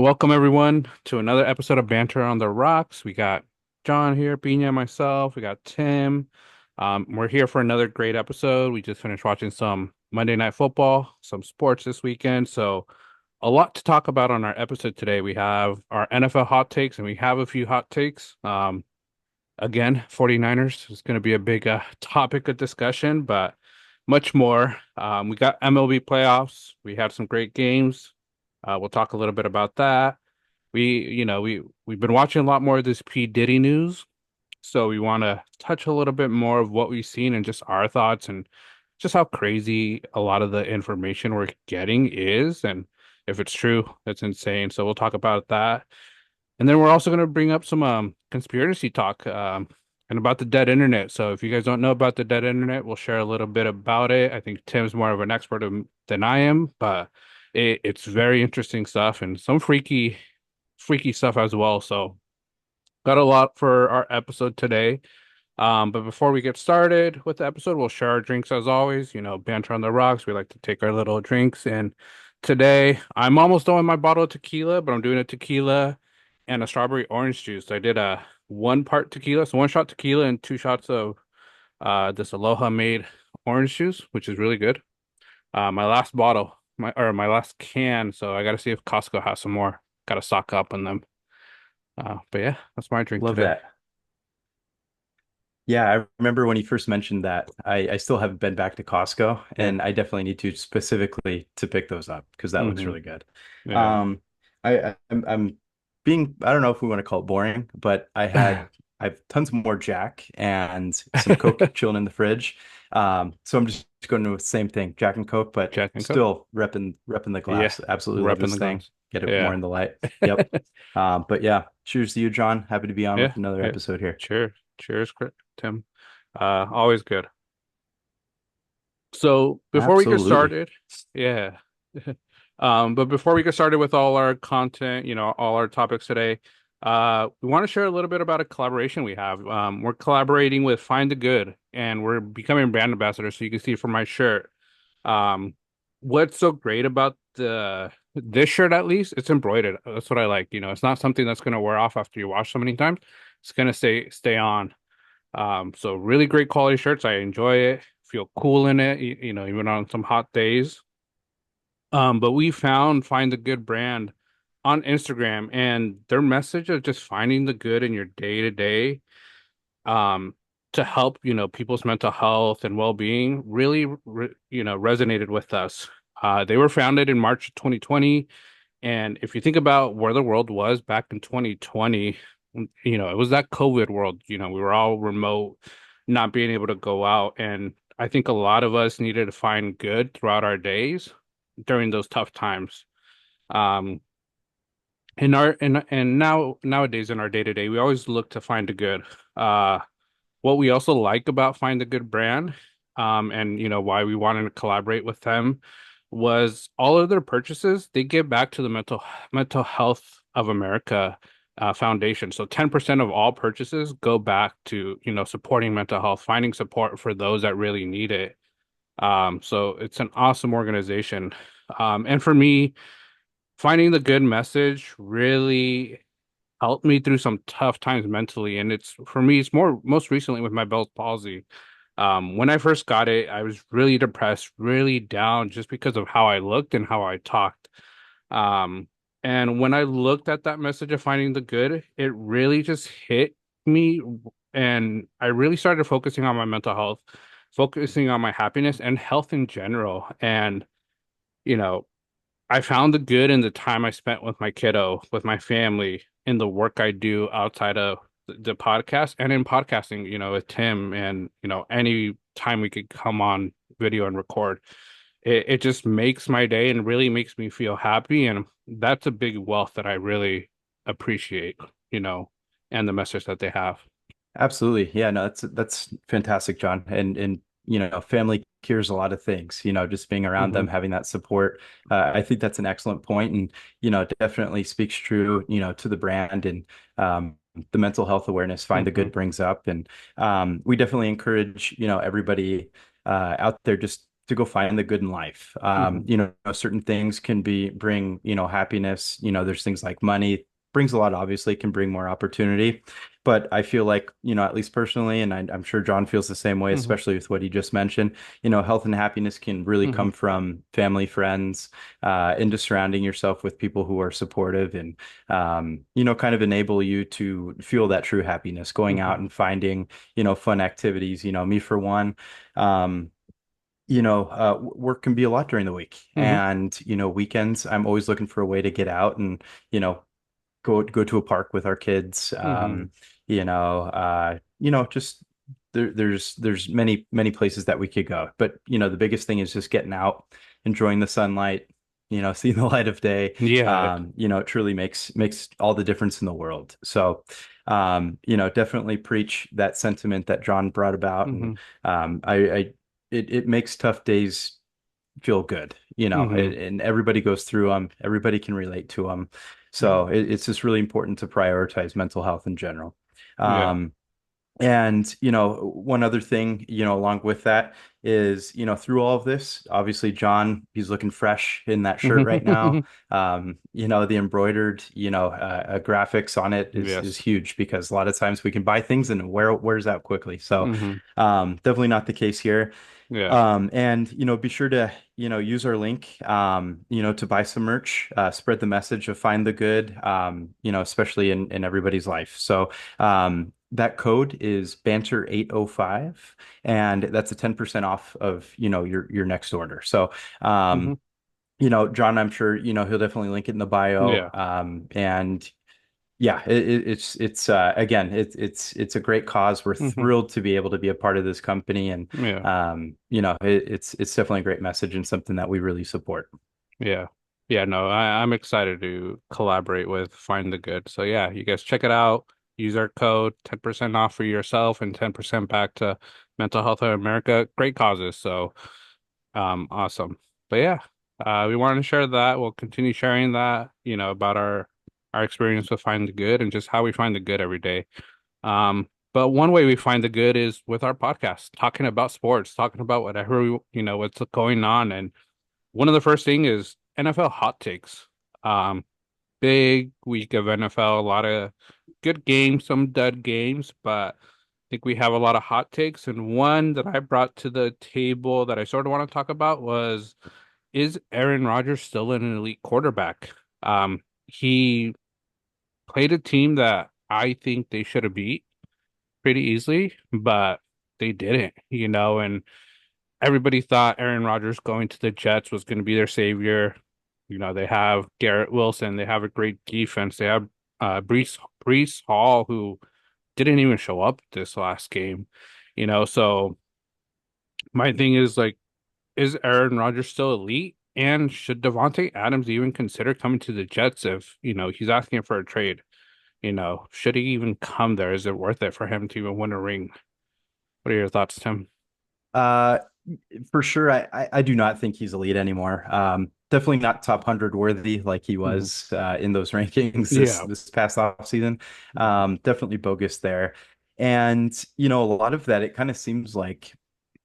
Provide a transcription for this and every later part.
welcome everyone to another episode of Banter on the Rocks. We got John here, Pina, myself. We got Tim. We're here for another great episode. We just finished watching some Monday Night Football, some sports this weekend. So, a lot to talk about on our episode today. We have our NFL hot takes, and we have a few hot takes. Again, 49ers is going to be a big topic of discussion, but much more. We got MLB playoffs. We had some great games. We'll talk a little bit about that. We've been watching a lot more of this P. Diddy news, so we want to touch a little bit more of what we've seen and just our thoughts and just how crazy a lot of the information we're getting is, and if it's true, it's insane. So we'll talk about that. And then we're also going to bring up some conspiracy talk and about the dead internet. So if you guys don't know about the dead internet, we'll share a little bit about it. I think Tim's more of an expert than I am, but it's very interesting stuff and some freaky stuff as well. So got a lot for our episode today. But before we get started with the episode, we'll share our drinks as always. You know, banter on the rocks. We like to take our little drinks. And today, I'm almost done with my bottle of tequila, but I'm doing a tequila and a strawberry orange juice. I did a one part tequila, so one shot tequila and two shots of this Aloha made orange juice, which is really good. My last bottle, my last can. So I got to see if Costco has some more. Got to stock up on them. But yeah, that's my drink Love today. that. Yeah, I remember when you first mentioned that. I still haven't been back to Costco, Yeah. and I definitely need to specifically to pick those up because that looks Hmm. really good. Yeah. I'm being, I don't know if we want to call it boring, but I've tons more Jack and some Coke chilling in the fridge. So I'm just going to do the same thing, Jack and Coke, but Jack and Coke. still repping the Yeah. glass. Absolutely love Repping this the thing. glass. Get it more Yeah. in the light. Yep. But yeah, cheers to you, John. Happy to be on Yeah. with another Yeah. episode here. Cheers. Cheers, Tim. Always good. So before we get Absolutely. started, yeah. But before we get started with all our content, all our topics today, we want to share a little bit about a collaboration we have. We're collaborating with Find the Good, and we're becoming brand ambassadors. So you can see from my shirt. Um, what's so great about this shirt, at least, it's embroidered. That's what I like. It's not something that's gonna wear off after you wash so many times. It's gonna stay on. So really great quality shirts. I enjoy it. Feel cool in it, even on some hot days. But we find the good brand on Instagram, and their message of just finding the good in your day to day, um, to help, people's mental health and well-being really, resonated with us. They were founded in March of 2020. And if you think about where the world was back in 2020, it was that COVID world. We were all remote, not being able to go out. And I think a lot of us needed to find good throughout our days during those tough times. Um, and nowadays in our day to day, we always look to find the good. What we also like about Find the Good brand, and why we wanted to collaborate with them was all of their purchases, they give back to the mental health of America Foundation. So 10% of all purchases go back to, supporting mental health, finding support for those that really need it. So it's an awesome organization. And for me, finding the good message really helped me through some tough times mentally. And it's for me, it's most recently with my Bell's palsy. When I first got it, I was really depressed, really down just because of how I looked and how I talked. Um, and when I looked at that message of finding the good, it really just hit me. And I really started focusing on my mental health, focusing on my happiness and health in general. And, you know, I found the good in the time I spent with my kiddo, with my family, in the work I do outside of the podcast and in podcasting, with Tim and, any time we could come on video and record. It just makes my day and really makes me feel happy. And that's a big wealth that I really appreciate, you know, and the message that they have. Absolutely. Yeah, no, that's fantastic, John. And family cures a lot of things, just being around them, Hmm. having that support. I think that's an excellent point and, definitely speaks true, to the brand and the mental health awareness Find the Hmm. Good brings up. And we definitely encourage, everybody out there just to go find the good in life. Hmm. Certain things can bring, happiness. There's things like money brings a lot, obviously, can bring more opportunity. But I feel like, at least personally, and I'm sure John feels the same way, Hmm. especially with what he just mentioned, health and happiness can really Hmm. come from family, friends, and just surrounding yourself with people who are supportive and, kind of enable you to feel that true happiness, going out Hmm. and finding, fun activities. Me for one. Um, work can be a lot during the week. Hmm. And, weekends, I'm always looking for a way to get out and, go to a park with our kids. Hmm. Just there's many places that we could go. But, the biggest thing is just getting out, enjoying the sunlight, seeing the light of day. Yeah. It truly makes all the difference in the world. So, definitely preach that sentiment that John brought about. And Hmm. I it makes tough days feel good, Hmm. and everybody goes through them. Everybody can relate to them. Hmm. So it's just really important to prioritize mental health in general. Yeah. Um, and, one other thing, along with that is, through all of this, obviously, John, he's looking fresh in that shirt right now. The embroidered, graphics on it is Yes. huge because a lot of times we can buy things and wears out quickly. So, Hmm. definitely not the case here. Yeah. And be sure to use our link to buy some merch, spread the message of find the good, especially in everybody's life. So that code is Banter 805, and that's a 10% off of your next order. So Hmm. John, I'm sure he'll definitely link it in the bio. Yeah. And yeah, it's again, it's a great cause. We're Hmm. thrilled to be able to be a part of this company, and Yeah. it's definitely a great message and something that we really support. Yeah. Yeah, no, I'm excited to collaborate with Find the Good. So yeah, you guys check it out. Use our code, 10% off for yourself and 10% back to Mental Health of America. Great causes. So awesome. But yeah, we wanted to share that. We'll continue sharing that, about our experience with Find the Good and just how we find the good every day. But one way we find the good is with our podcast, talking about sports, talking about whatever what's going on. And one of the first thing is NFL hot takes. Um, Big week of NFL, a lot of good games, some dud games, but I think we have a lot of hot takes. And one that I brought to the table that I sort of want to talk about was, is Aaron Rodgers still an elite quarterback? He played a team that I think they should have beat pretty easily, but they didn't, and everybody thought Aaron Rodgers going to the Jets was going to be their savior. They have Garrett Wilson, they have a great defense, they have Brees Hall, who didn't even show up this last game. So my thing is like, is Aaron Rodgers still elite? And should Devontae Adams even consider coming to the Jets if, he's asking for a trade? Should he even come there? Is it worth it for him to even win a ring? What are your thoughts, Tim? Uh, for sure, I do not think he's elite anymore. Definitely not top 100 worthy like he Mhm. was in those rankings this Yeah. this past off season. Definitely bogus there. And a lot of that, it kind of seems like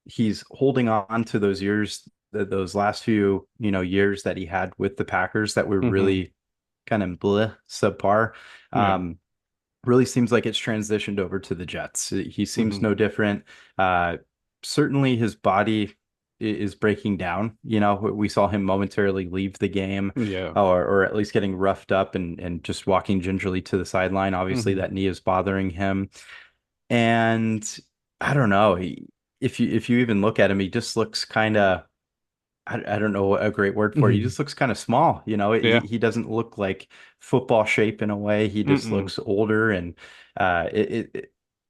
he's holding on to those years, those last few, years that he had with the Packers that were Hmm. really kind of bleh, subpar. Yeah. Really seems like it's transitioned over to the Jets. He seems Hmm. no different. Uh, Certainly his body is breaking down. We saw him momentarily leave the game, Yeah. or at least getting roughed up and just walking gingerly to the sideline. Obviously, Hmm. that knee is bothering him. And I don't know. If you even look at him, he just looks kind of, I don't know a great word for it. He Hmm. just looks kind of small. Yeah. He doesn't look like football shape in a way. He just Mm-mm. looks older, and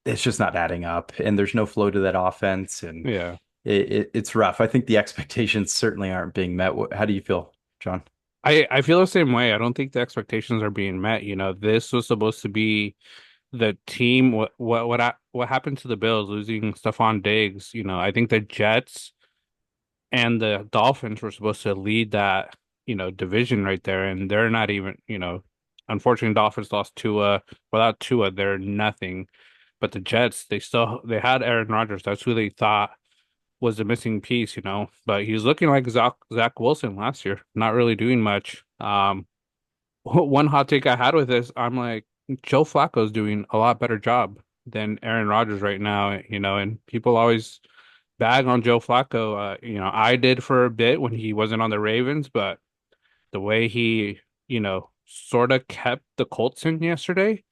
it's just not adding up. And there's no flow to that offense, and Yeah. it's rough. I think the expectations certainly aren't being met. How do you feel, John? I feel the same way. I don't think the expectations are being met. This was supposed to be the team. What happened to the Bills losing Stephon Diggs? I think the Jets and the Dolphins were supposed to lead that, division right there, and they're not even, unfortunately, Dolphins lost Tua. Without Tua, they're nothing. But the Jets, they had Aaron Rodgers. That's who they thought was the missing piece, but he's looking like Zach Wilson last year, not really doing much. One hot take I had with this, I'm like, Joe Flacco's doing a lot better job than Aaron Rodgers right now, and people always bag on Joe Flacco. I did for a bit when he wasn't on the Ravens, but the way he, sort of kept the Colts in yesterday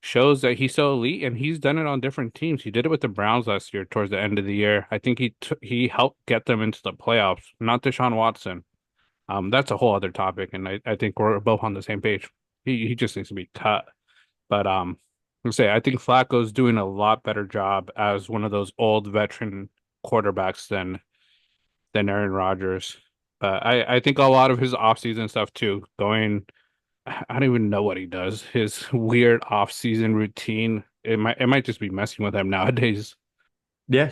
shows that he's so elite, and he's done it on different teams. He did it with the Browns last year towards the end of the year. I think he helped get them into the playoffs, not Deshaun Watson. That's a whole other topic, and I think we're both on the same page. He just needs to be cut. But I think Flacco's doing a lot better job as one of those old veteran quarterbacks than Aaron Rodgers. But I think a lot of his offseason stuff too, I don't even know what he does. His weird offseason routine, it might just be messing with him nowadays. Yeah,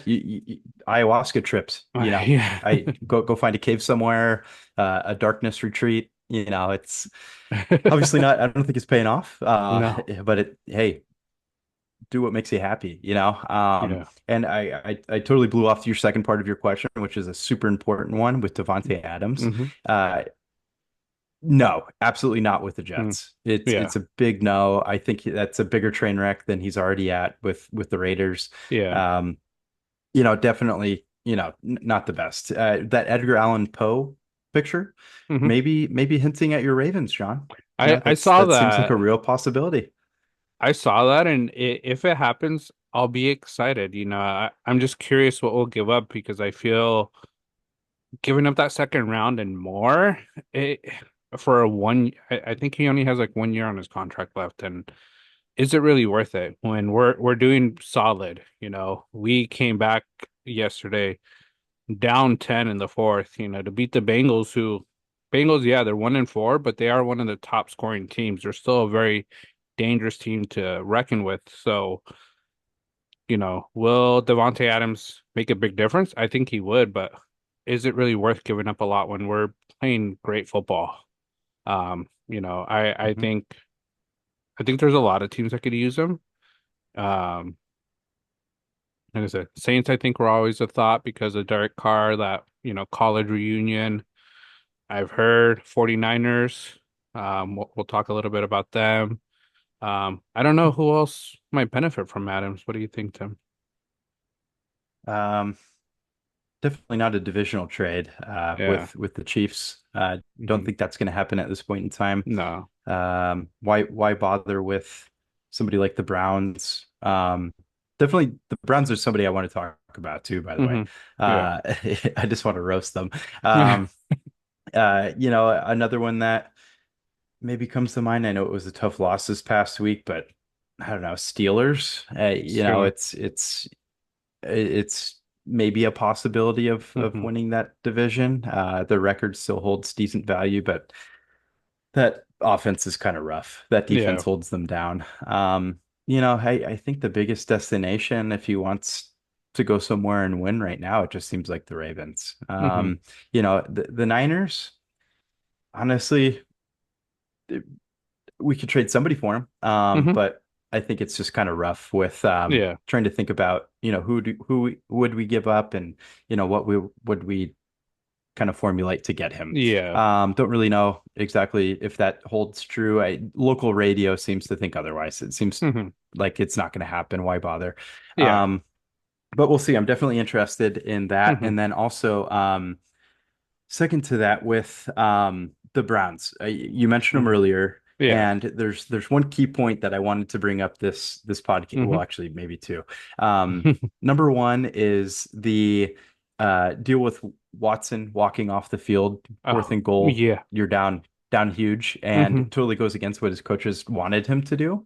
ayahuasca trips, Yeah. I go find a cave somewhere, a darkness retreat. It's obviously not. I don't think it's paying off. No. But hey, do what makes you happy, Yeah. And I totally blew off your second part of your question, which is a super important one with Devontae Adams. Hmm. No, absolutely not with the Mm. Jets. It's Yeah. it's a big no. I think that's a bigger train wreck than he's already at with the Raiders. Yeah. Um, definitely, not the best. That Edgar Allan Poe picture, Hmm. maybe hinting at your Ravens, Sean. I saw That seems like a that. real possibility. I saw that, and if it happens, I'll be excited. I'm just curious what we'll give up because I feel giving up that second round and more, it for a one, I think he only has like 1 year on his contract left, and is it really worth it when we're doing solid? We came back yesterday down 10 in the fourth, to beat the Bengals, yeah, they're 1-4, but they are one of the top scoring teams. They're still a very dangerous team to reckon with. So, will Devontae Adams make a big difference? I think he would, but is it really worth giving up a lot when we're playing great football? I Mhm. think there's a lot of teams that could use him. Um, like I said, Saints, I think were always a thought because of Derek Carr, that, college reunion. I've heard 49ers. We'll talk a little bit about them. I don't know who else might benefit from Adams. What do you think, Tim? Um, Definitely not a divisional trade Yeah. with the Chiefs. Don't Hmm. think that's going to happen at this point in time. No. Why bother with somebody like the Browns? Definitely the Browns are somebody I want to talk about too, by the way. Hmm. Yeah. Uh, I just want to roast them. Yeah. Another one that maybe comes to mind. I know it was a tough loss this past week, but I don't know, Steelers. Steelers. It's maybe a possibility of Hmm. winning that division. The record still holds decent value, but that offense is kind of rough. That Yeah. defense holds them down. I think the biggest destination, if he wants to go somewhere and win right now, it just seems like the Ravens. Hmm. The Niners, honestly, we could trade somebody for him. Hmm. But I think it's just kind of rough with Yeah. trying to think about, who would we give up and, what we would we kind of formulate to get him. Yeah. Don't really know exactly if that holds true. Local radio seems to think otherwise. It seems Hmm. like it's not going to happen. Why bother? Yeah. Um, but we'll see. I'm definitely interested in that. Hmm. And then also, second to that with the Browns. You mentioned them Hmm. earlier, Yeah. and there's one key point that I wanted to bring up this podcast. Hmm. Well, actually, maybe two. Number one is the deal with Watson walking off the field, fourth Oh, and goal. yeah. You're down huge, and Hmm. it totally goes against what his coaches wanted him to do.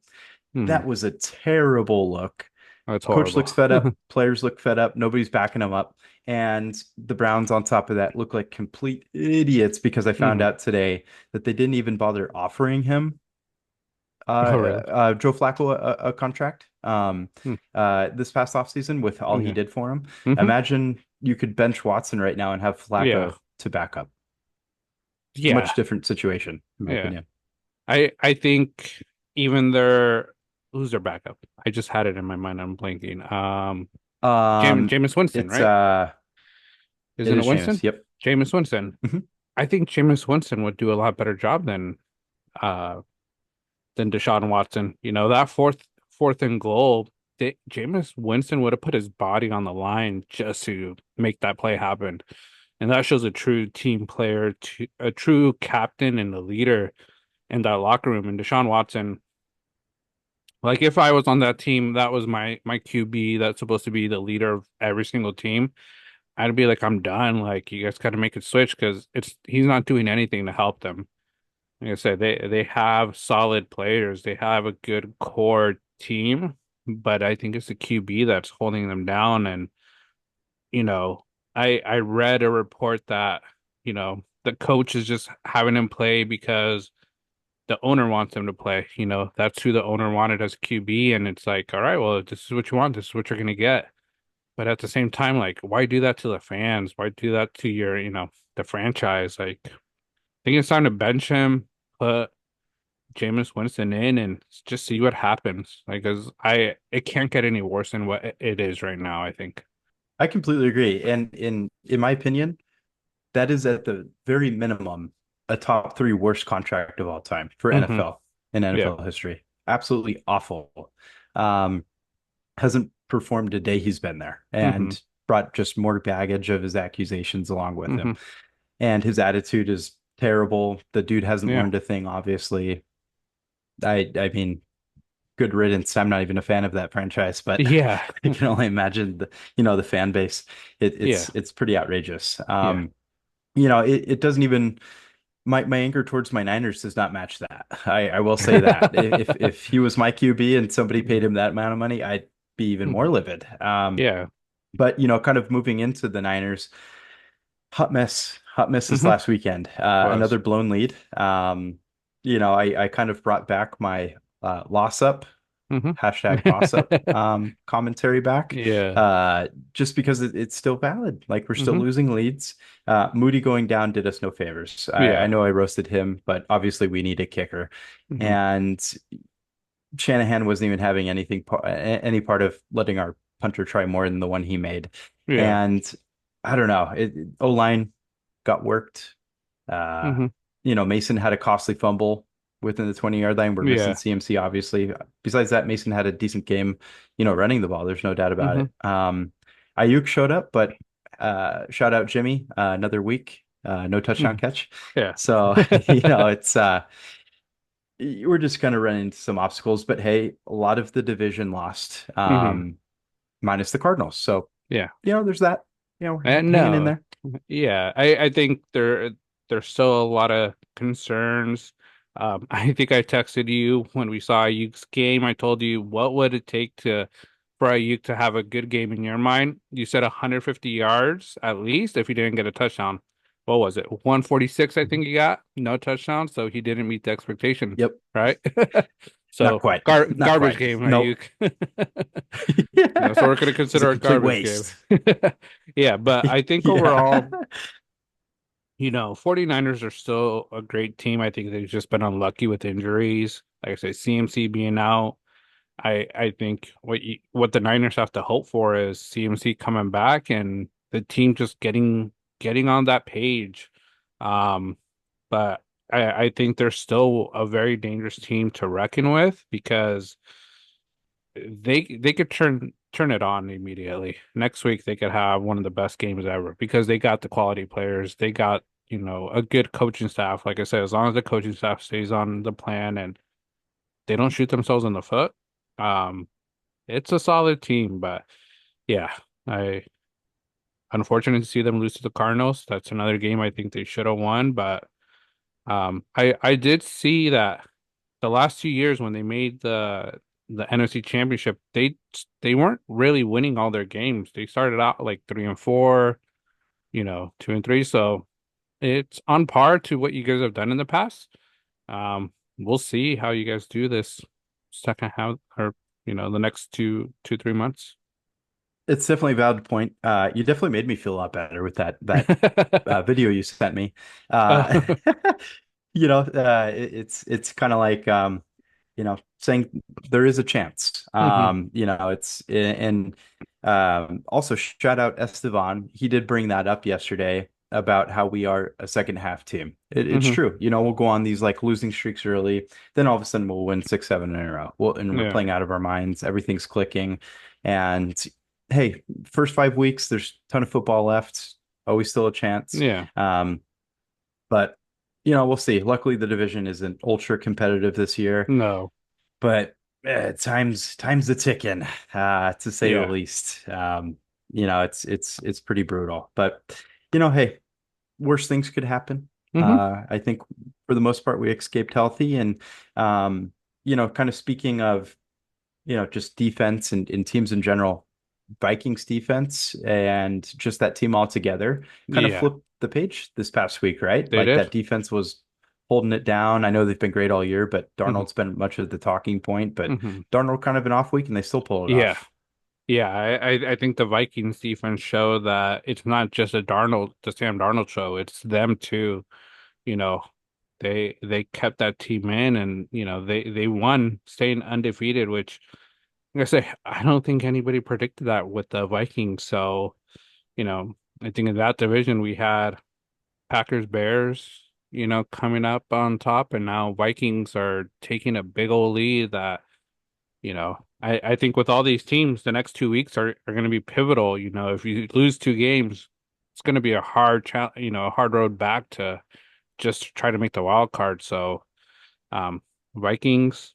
Hmm. That was a terrible look. That's Coach horrible. looks fed up, players look fed up, nobody's backing him up. And the Browns, on top of that, look like complete idiots because I found Hmm. out today that they didn't even bother offering him Oh, really? Joe Flacco a contract Hmm. this past offseason with all he Yeah. did for him. Hmm. Imagine you could bench Watson right now and have Yeah. Flacco to back up. Yeah. Much different situation, in my Yeah. opinion. I think even who's their backup? I just had it in my mind. I'm blanking. Um, Jameis Winston, it's right? Isn't It it is Winston? Jameis. Yep. Jameis Winston. Mhm. I think Jameis Winston would do a lot better job uh than Deshaun Watson. That fourth and goal, Jameis Winston would have put his body on the line just to make that play happen. And that shows a true team player, a true captain and a leader in that locker room. And Deshaun Watson, like if I was on that team, that was my QB that's supposed to be the leader of every single team. I'd be like, I'm done. Like you guys got to make it switch because he's not doing anything to help them. Like I said, they have solid players. They have a good core team, but I think it's the QB that's holding them down. And you know, I read a report that the coach is just having him play because the owner wants him to play. That's who the owner wanted as QB, and it's like, all right, well, if this is what you want. This is what you're gonna get. But at the same time, like, why do that to the fans? Why do that to the franchise? Like, I think it's time to bench him, put Jameis Winston in, and just see what happens. Like, cause it can't get any worse than what it is right now, I think. I completely agree. And in my opinion, that is at the very minimum a top three worst contract of all time for Hmm. NFL in Yeah. NFL history. Absolutely awful. Um, hasn't performed a day he's been there Hmm. and brought just more baggage of his accusations along with him. Hmm. And his attitude is terrible. The dude hasn't Yeah. learned a thing, obviously. I mean, good riddance. I'm not even a fan of that franchise, but Yeah. I can only imagine the fan base. Yeah. It's pretty outrageous. Yeah. It doesn't even my anger towards my Niners does not match that. I will say that. If he was my QB and somebody paid him that amount of money, I'd be even more Hmm. livid. Yeah. But kind of moving into the Niners, hot mess this Hmm. last weekend. Was. Another blown lead. I kind of brought back my loss up Hmm. hashtag boss up commentary back Yeah. just because it's still valid. Like we're still Hmm. losing leads. Moody going down did us no favors. I Yeah. know I roasted him, but obviously we need a kicker. Hmm. And Shanahan wasn't even having any part of letting our punter try more than the one he made. Yeah. And I don't know. O-line got worked. Uh, Hmm. Mason had a costly fumble within the 20-yard line. We're missing Yeah. CMC, obviously. Besides that, Mason had a decent game, running the ball. There's no doubt about Hmm. it. Ayuk showed up, but shout out Jimmy, another week, no touchdown Hmm. catch. Yeah. So, it's we're just gonna run into some obstacles, but hey, a lot of the division lost, Hmm. minus the Cardinals. So, Yeah. there's that. We're And hanging in no. there. Yeah. I think there's still a lot of concerns. I think I texted you when we saw Ayuk's game. I told you what would it take for Ayuk to have a good game in your mind. You said 150 yards at least if he didn't get a touchdown. What was it? 146, I think he got. No touchdown, so he didn't meet the expectation, Yep. right? Not So quite. Not garbage quite. game, Nope. Ayuk. So we're gonna It was a consider a complete garbage game. waste. Yeah, but I think Yeah. overall, 49ers are still a great team. I think they've just been unlucky with injuries. Like I said, CMC being out. I think what the Niners have to hope for is CMC coming back and the team just getting on that page. Um, but I think they're still a very dangerous team to reckon with because they could turn it on immediately. Next week they could have one of the best games ever because they got the quality players. They got, a good coaching staff. Like I said, as long as the coaching staff stays on the plan and they don't shoot themselves in the foot, um, it's a solid team. But yeah, I unfortunate to see them lose to the Cardinals. That's another game I think they should have won. But I did see that the last 2 years when they made the NFC Championship, they weren't really winning all their games. They started out like 3-4, 2-3. So it's on par to what you guys have done in the past. We'll see how you guys do this second half or the next 3 months. It's definitely a valid point. You definitely made me feel a lot better with that video you sent me. Uh, Uh, it's kind of like saying there is a chance. mhm, It's and Also, shout out Estevan. He did bring that up yesterday about how we are a second half team. It's Hmm. true. We'll go on these like losing streaks early, then all of a sudden we'll win 6, 7 in a row. And we're Yeah. playing out of our minds. Everything's clicking. And hey, first 5 weeks, there's a ton of football left. Always still a chance. Yeah. But we'll see. Luckily, the division isn't ultra competitive this year, No. but time's a ticking, to say the Yeah. least. It's pretty brutal. But hey, worse things could happen. Hmm. I think for the most part we escaped healthy, and kind of speaking of just defense and teams in general, Vikings defense and just that team all together kind of Yeah. flipped the page this past week, right? They Like did. that defense was holding it down. I know they've been great all year, but Hmm. Darnold's been much of the talking point. But Hmm. Darnold kind of an off week and they still pull it Yeah. off. Yeah. I think the Vikings defense show that it's not just the Sam Darnold show. It's them too. You know, they kept that team in, and they won, staying undefeated, which, like I say, I don't think anybody predicted that with the Vikings. So, I think in that division we had Packers, Bears, coming up on top, and now Vikings are taking a big old lead that, I think with all these teams, the next 2 weeks are going to be pivotal. If you lose two games, it's going to be a a hard road back to just try to make the wild card. So, um, Vikings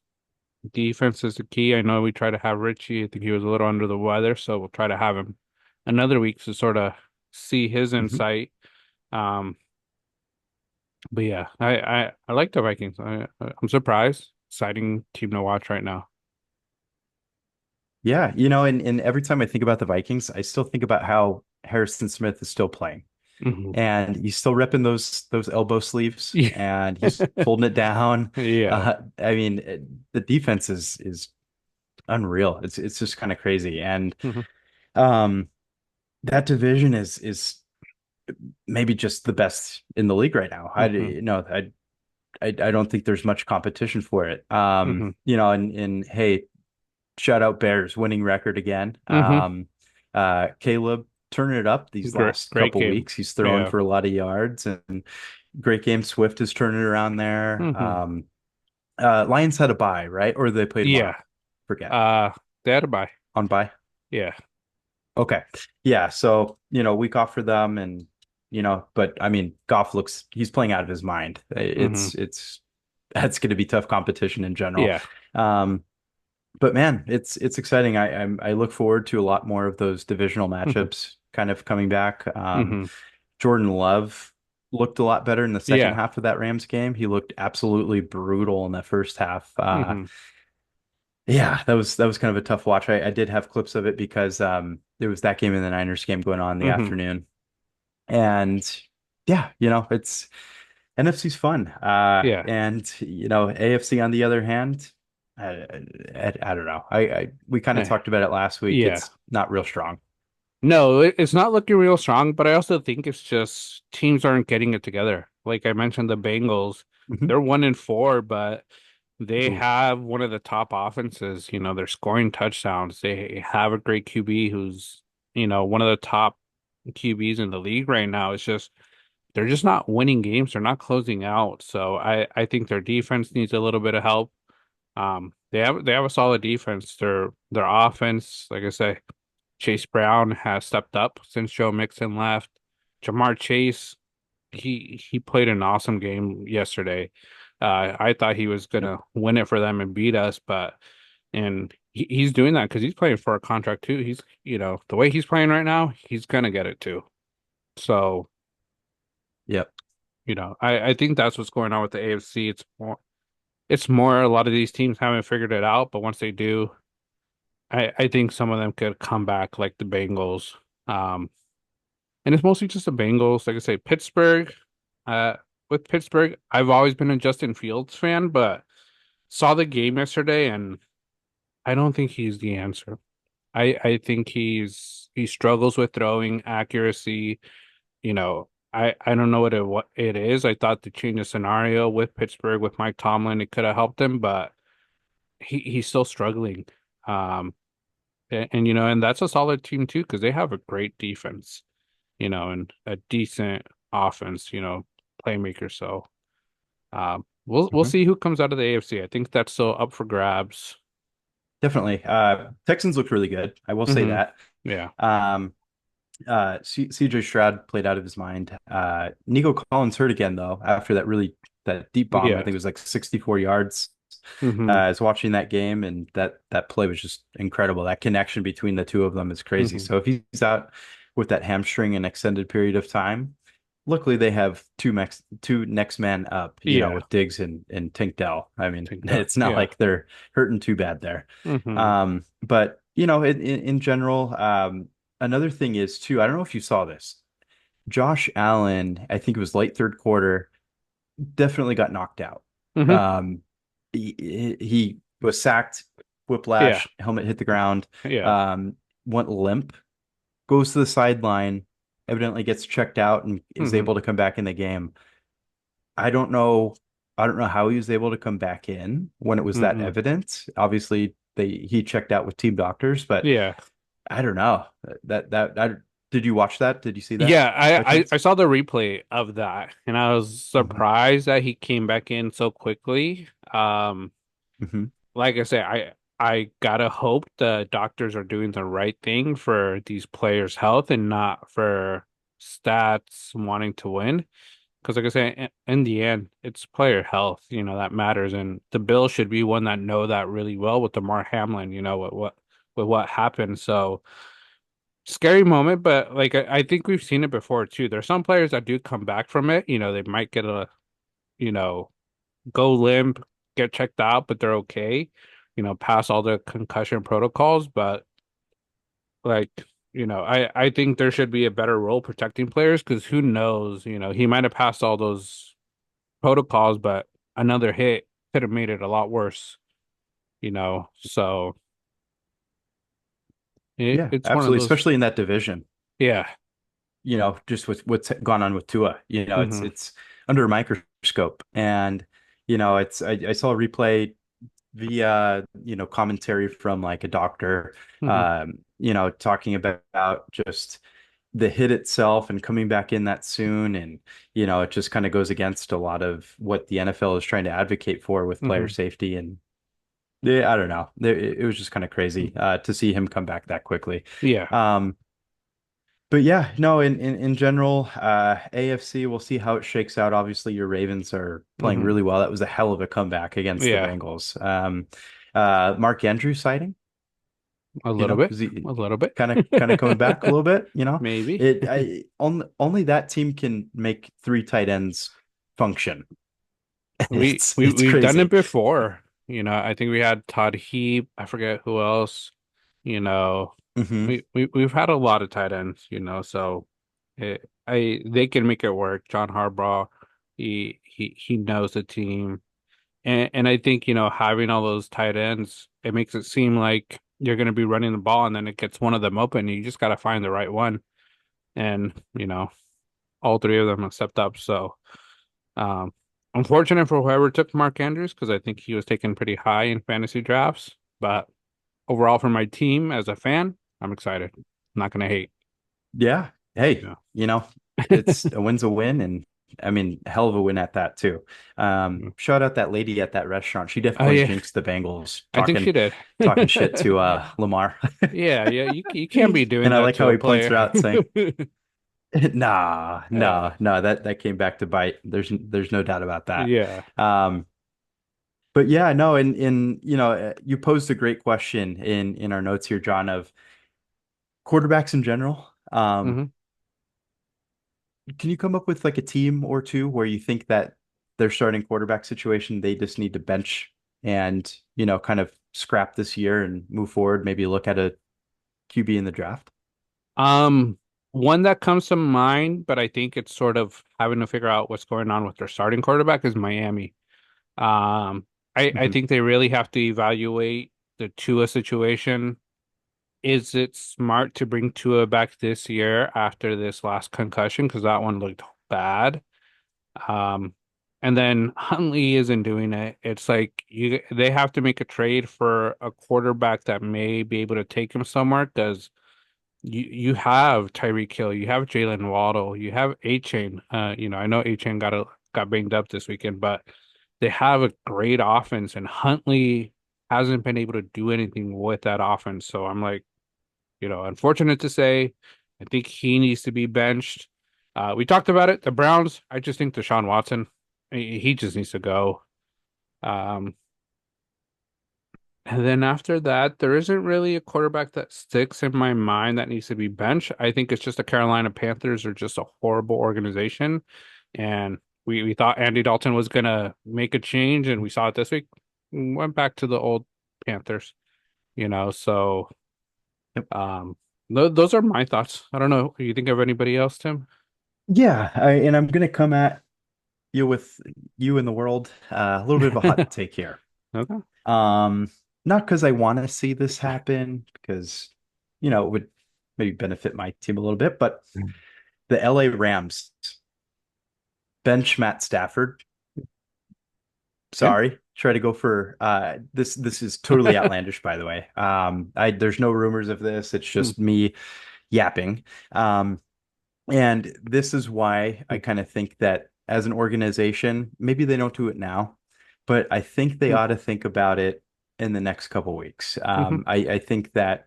defense is the key. I know we try to have Richie. I think he was a little under the weather, so we'll try to have him another week to sort of see his Mhm. insight. Um, but yeah, I like the Vikings. I'm surprised. Exciting team to watch right now. Yeah, and every time I think about the Vikings, I still think about how Harrison Smith is still playing. Hmm. And he's still repping those elbow sleeves Yeah. and he's holding it down. Yeah. I mean, the defense is unreal. It's just kind of crazy. And Hmm. um that division is maybe just the best in the league right now. I Hmm. you know I don't think there's much competition for it. Hmm. And hey, shout out Bears winning record again. Hmm. Caleb turning it up these last Great couple game. weeks. He's throwing Yeah. for a lot of yards and great game. Swift is turning it around there. Hmm. Lions had a bye, right? Or they play Yeah. tomorrow. Forget. Uh, they had a bye. On bye. Yeah. Okay. Yeah. So, week off for them and but I mean, Goff he's playing out of his mind. Hmm. That's going to be tough competition in general. Yeah. Um, but man, it's exciting. I look forward to a lot more of those divisional Hmm. matchups kind of coming back. Hmm. Jordan Love looked a lot better in the second Yeah. half of that Rams game. He looked absolutely brutal in the first half. Hmm. Yeah, that was kind of a tough watch. I did have clips of it because there was that game and the Niners game going on in the Hmm. afternoon. And yeah, it's NFC's fun. Yeah. And AFC on the other hand, I don't know. We kind of Eh, talked about it last week. Yeah. It's not real strong. No, it's not looking real strong, but I also think it's just teams aren't getting it together. Like I mentioned, the Bengals, Mhm. they're 1-4, but they Ooh, have one of the top offenses. They're scoring touchdowns. They have a great QB who's, one of the top QBs in the league right now. It's just they're just not winning games. They're not closing out. So I think their defense needs a little bit of help. They have a solid defense. Their offense, like I say, Chase Brown has stepped up since Joe Mixon left. Jamar Chase, he played an awesome game yesterday. I thought he was yep. gonna win it for them and beat us, and he's doing that because he's playing for a contract too. He's, the way he's playing right now, he's gonna get it too. So, Yep. I think that's what's going on with the AFC. It's more a lot of these teams haven't figured it out, but once they do, I think some of them could come back like the Bengals. Um, And it's mostly just the Bengals. Like I say, Pittsburgh. Uh, with Pittsburgh, I've always been a Justin Fields fan, but saw the game yesterday, and I don't think he's the answer. I think he struggles with throwing accuracy. I don't know what it is. I thought the change of scenario with Pittsburgh with Mike Tomlin, it could have helped him, but he's still struggling. Um, And that's a solid team too because they have a great defense, and a decent offense, playmaker. So we'll Mhm. see who comes out of the AFC. I think that's still up for grabs. Definitely. Texans looked really good. I will say Hmm. that. Yeah. Um, CJ Stroud played out of his mind. Nico Collins hurt again though after that deep bomb. I Yeah. think it was like 64 yards. Hmm. I was watching that game and that play was just incredible. That connection between the two of them is crazy. Hmm. So if he's out with that hamstring an extended period of time, luckily they have two next man up, Yeah. with Diggs and Tank Dell. I mean, Think that. it's not Yeah. like they're hurting too bad there. Hmm. But in general, another thing is too, I don't know if you saw this. Josh Allen, I think it was late third quarter, definitely got knocked out. Hmm. Um, he was sacked, Yeah. whiplash, helmet hit the ground, Yeah. um, went limp, goes to the sideline, evidently gets checked out and is Hmm. able to come back in the game. I don't know. I don't know how he was able to come back in when it was that Hmm. evident. Obviously, he checked out with team doctors, but Yeah. I don't know. Did you watch that? Did you see that Yeah, by I chance? saw the replay of that and I was Hmm. surprised that he came back in so quickly. Hmm. Like I say, I gotta hope the doctors are doing the right thing for these players' health and not for stats wanting to win. Because like I say, in the end, it's player health, that matters, and the Bills should be one that know that really well with DeMar Hamlin, with what happened. So scary moment, but like I think we've seen it before too. There's some players that do come back from it. They might get you know, go limp, get checked out, but they're okay. Pass all the concussion protocols. But like, I think there should be a better role protecting players because who knows, he might have passed all those protocols, but another hit could have made it a lot worse. So Yeah, it's one of absolutely. those. Especially in that division. Yeah. Just with what's gone on with Tua. It's Hmm. it's under a microscope, and it's I saw a replay via commentary from like a doctor, Hmm. talking about just the hit itself and coming back in that soon, and it just kind of goes against a lot of what the NFL is trying to advocate for with player Hmm. safety, and yeah, I don't know. It was just kind of crazy to see him come back that quickly. Yeah. Um, but yeah, no, in general, AFC, we'll see how it shakes out. Obviously, your Ravens are playing Hmm. really well. That was a hell of a comeback against the Yeah. Bengals. Mark Andrews sighting, A little bit. is he A little bit. kind of coming back a little bit. Maybe. Only that team can make three tight ends function. We It's we it's we've done it crazy. before. I think we had Todd Heap. I forget who else. You know, Hmm. we've had a lot of tight ends. So they can make it work. John Harbaugh, he knows the team, and I think having all those tight ends, it makes it seem like you're going to be running the ball, and then it gets one of them open. You just got to find the right one, and all three of them have stepped up. So. Um, Unfortunate for whoever took Mark Andrews because I think he was taken pretty high in fantasy drafts. But overall, for my team as a fan, I'm excited. I'm not gonna hate. Yeah. Hey, Yeah. it's a win's a win, and I mean, hell of a win at that too. Shout out that lady at that restaurant. She Oh definitely yeah, jinxed the Bengals I think talking she did. talking shit to Lamar. Yeah, yeah. You can't be doing And I that like to how a he points her player. out saying, "Nah, Yeah, nah, nah, that came back to bite. There's no doubt about that." yeah. Um, but yeah, no, you posed a great question in our notes here, John, of quarterbacks in general. Hmm. Can you come up with like a team or two where you think that their starting quarterback situation, they just need to bench and, kind of scrap this year and move forward, maybe look at a QB in the draft? Um, One that comes to mind, but I think it's sort of having to figure out what's going on with their starting quarterback is Miami. Um, I Hmm. think they really have to evaluate the Tua situation. Is it smart to bring Tua back this year after this last concussion? Because that one looked bad. Um, and then Huntley isn't doing it. It's like they have to make a trade for a quarterback that may be able to take him somewhere because you have Tyreek Hill, you have Jalen Waddle, you have A-Chain. I know A-Chain got banged up this weekend, but they have a great offense, and Huntley hasn't been able to do anything with that offense. So I'm like, unfortunate to say, I think he needs to be benched. We talked about it. The Browns, I just think Deshaun Watson, he just needs to go. Um, and then after that, there isn't really a quarterback that sticks in my mind that needs to be benched. I think it's just the Carolina Panthers are just a horrible organization. And we thought Andy Dalton was gonna make a change, and we saw it this week. Went back to the old Panthers, so Yep. um those are my thoughts. I don't know. You think of anybody else, Tim? Yeah, and I'm gonna come at you with you in the world, a little bit of a hot take here. Okay. Um, Not because I want to see this happen, because it would maybe benefit my team a little bit, but the LA Rams bench Matt Stafford. Okay. Sorry, try to go for this is totally outlandish, by the way. There's no rumors of this, it's Hmm. just me yapping. And this is why I kind of think that as an organization, maybe they don't do it now, but I think they Hmm. ought to think about it in the next couple weeks. Hmm. I think that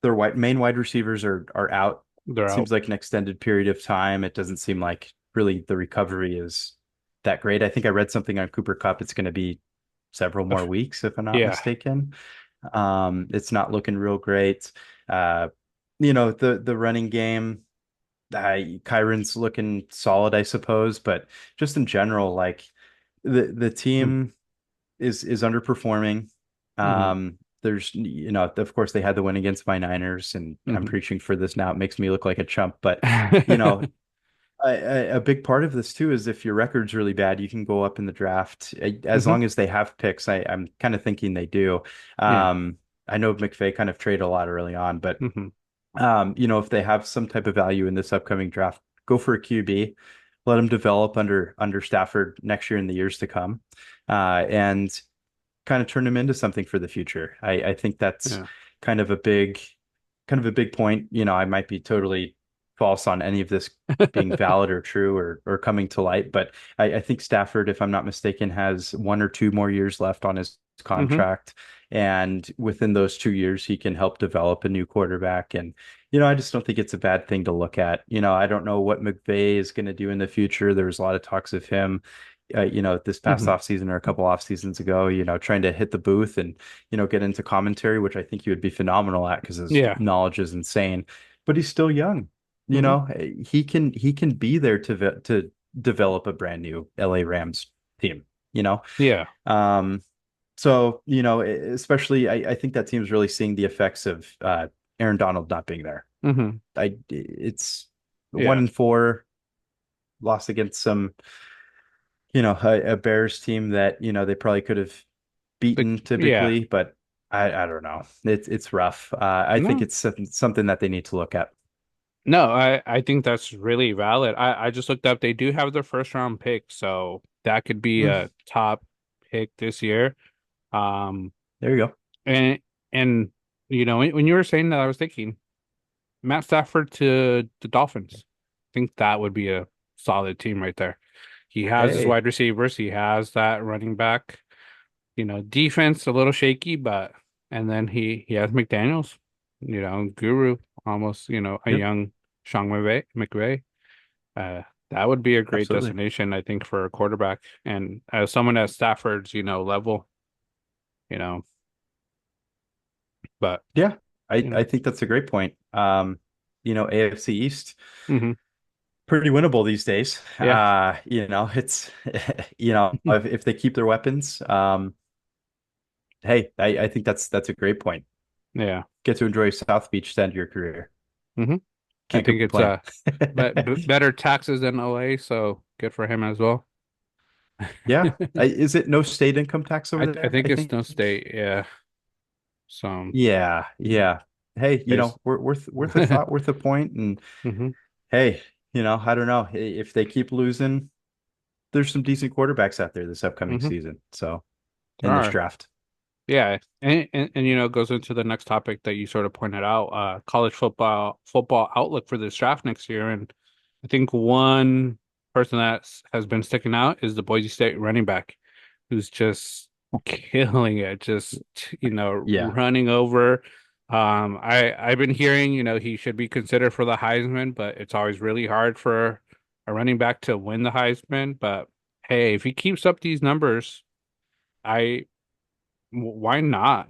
their main wide receivers are out. They're out. Seems like an extended period of time. It doesn't seem like really the recovery is that great. I think I read something on Cooper Kupp. It's going to be several more weeks, if I'm not Yeah. mistaken. It's not looking real great. Uh, the running game. Kyron's looking solid, I suppose, but just in general, like the Hmm. team is underperforming. Hmm. There's, of course, they had the win against my Niners, and I'm Hmm. preaching for this now. It makes me look like a chump, but you know, a big part of this too is if your record's really bad, you can go up in the draft as Hmm. long as they have picks. I'm kind of thinking they do. Yeah. I know McVay kind of traded a lot early on, but Hmm. if they have some type of value in this upcoming draft, go for a QB, let them develop under Stafford next year and the years to come, and kind of turn them into something for the future. I think that's Yeah. kind of a big point. I might be totally false on any of this being valid or true or coming to light, but I think Stafford, if I'm not mistaken, has 1 or 2 more years left on his Hmm. contract. And within those 2 years, he can help develop a new quarterback. And, I just don't think it's a bad thing to look at. I don't know what McVay is going to do in the future. There was a lot of talks of him this past Hmm. offseason or a couple off seasons ago, trying to hit the booth and, get into commentary, which I think he would be phenomenal at because his Yeah. knowledge is insane. But he's still young. Hmm. He can be there to develop a brand new LA Rams team, you know. Yeah. Um, so, especially I think that team's really seeing the effects of Aaron Donald not being there. Hmm. It's one Yeah. and four, lost against some a Bears team that, they probably could have beaten Yeah. typically, but I don't know. It's rough. I think No. it's something that they need to look at. No, I think that's really valid. I just looked up. They do have their first round pick, so that could be Mm, a top pick this year. Um, there you go. and and when you were saying that, I was thinking Matt Stafford to the Dolphins. I think that would be a solid team right there. He has his Hey, wide receivers. He has that running back. Defense a little shaky, but and then he has McDaniels, guru, almost, a yep, young Sean McVay. That would be a great absolutely. destination, I think, for a quarterback. And as someone at Stafford's, level, you know, but Yeah, I you know, I think that's a great point. AFC East hmm pretty winnable these days. yeah, It's if they keep their weapons, hey, I think that's a great point. yeah. Get to enjoy South Beach to end your career. hmm I Can't think it's complain. better taxes than OA, so good for him as well. Yeah. Is it no state income tax over I there? think I it's think. no state, yeah. So Yeah. Yeah. Hey, there's worth a thought, worth a point. And hmm hey, I don't know if they keep losing. there's some decent quarterbacks out there this upcoming Hmm. season. So There in this are. draft. Yeah. And it goes into the next topic that you sort of pointed out, college football outlook for this draft next year. And I think one person that has been sticking out is the Boise State running back, who's just killing it, just Yeah. running over. I've been hearing, he should be considered for the Heisman, but it's always really hard for a running back to win the Heisman. But hey, if he keeps up these numbers, I why not,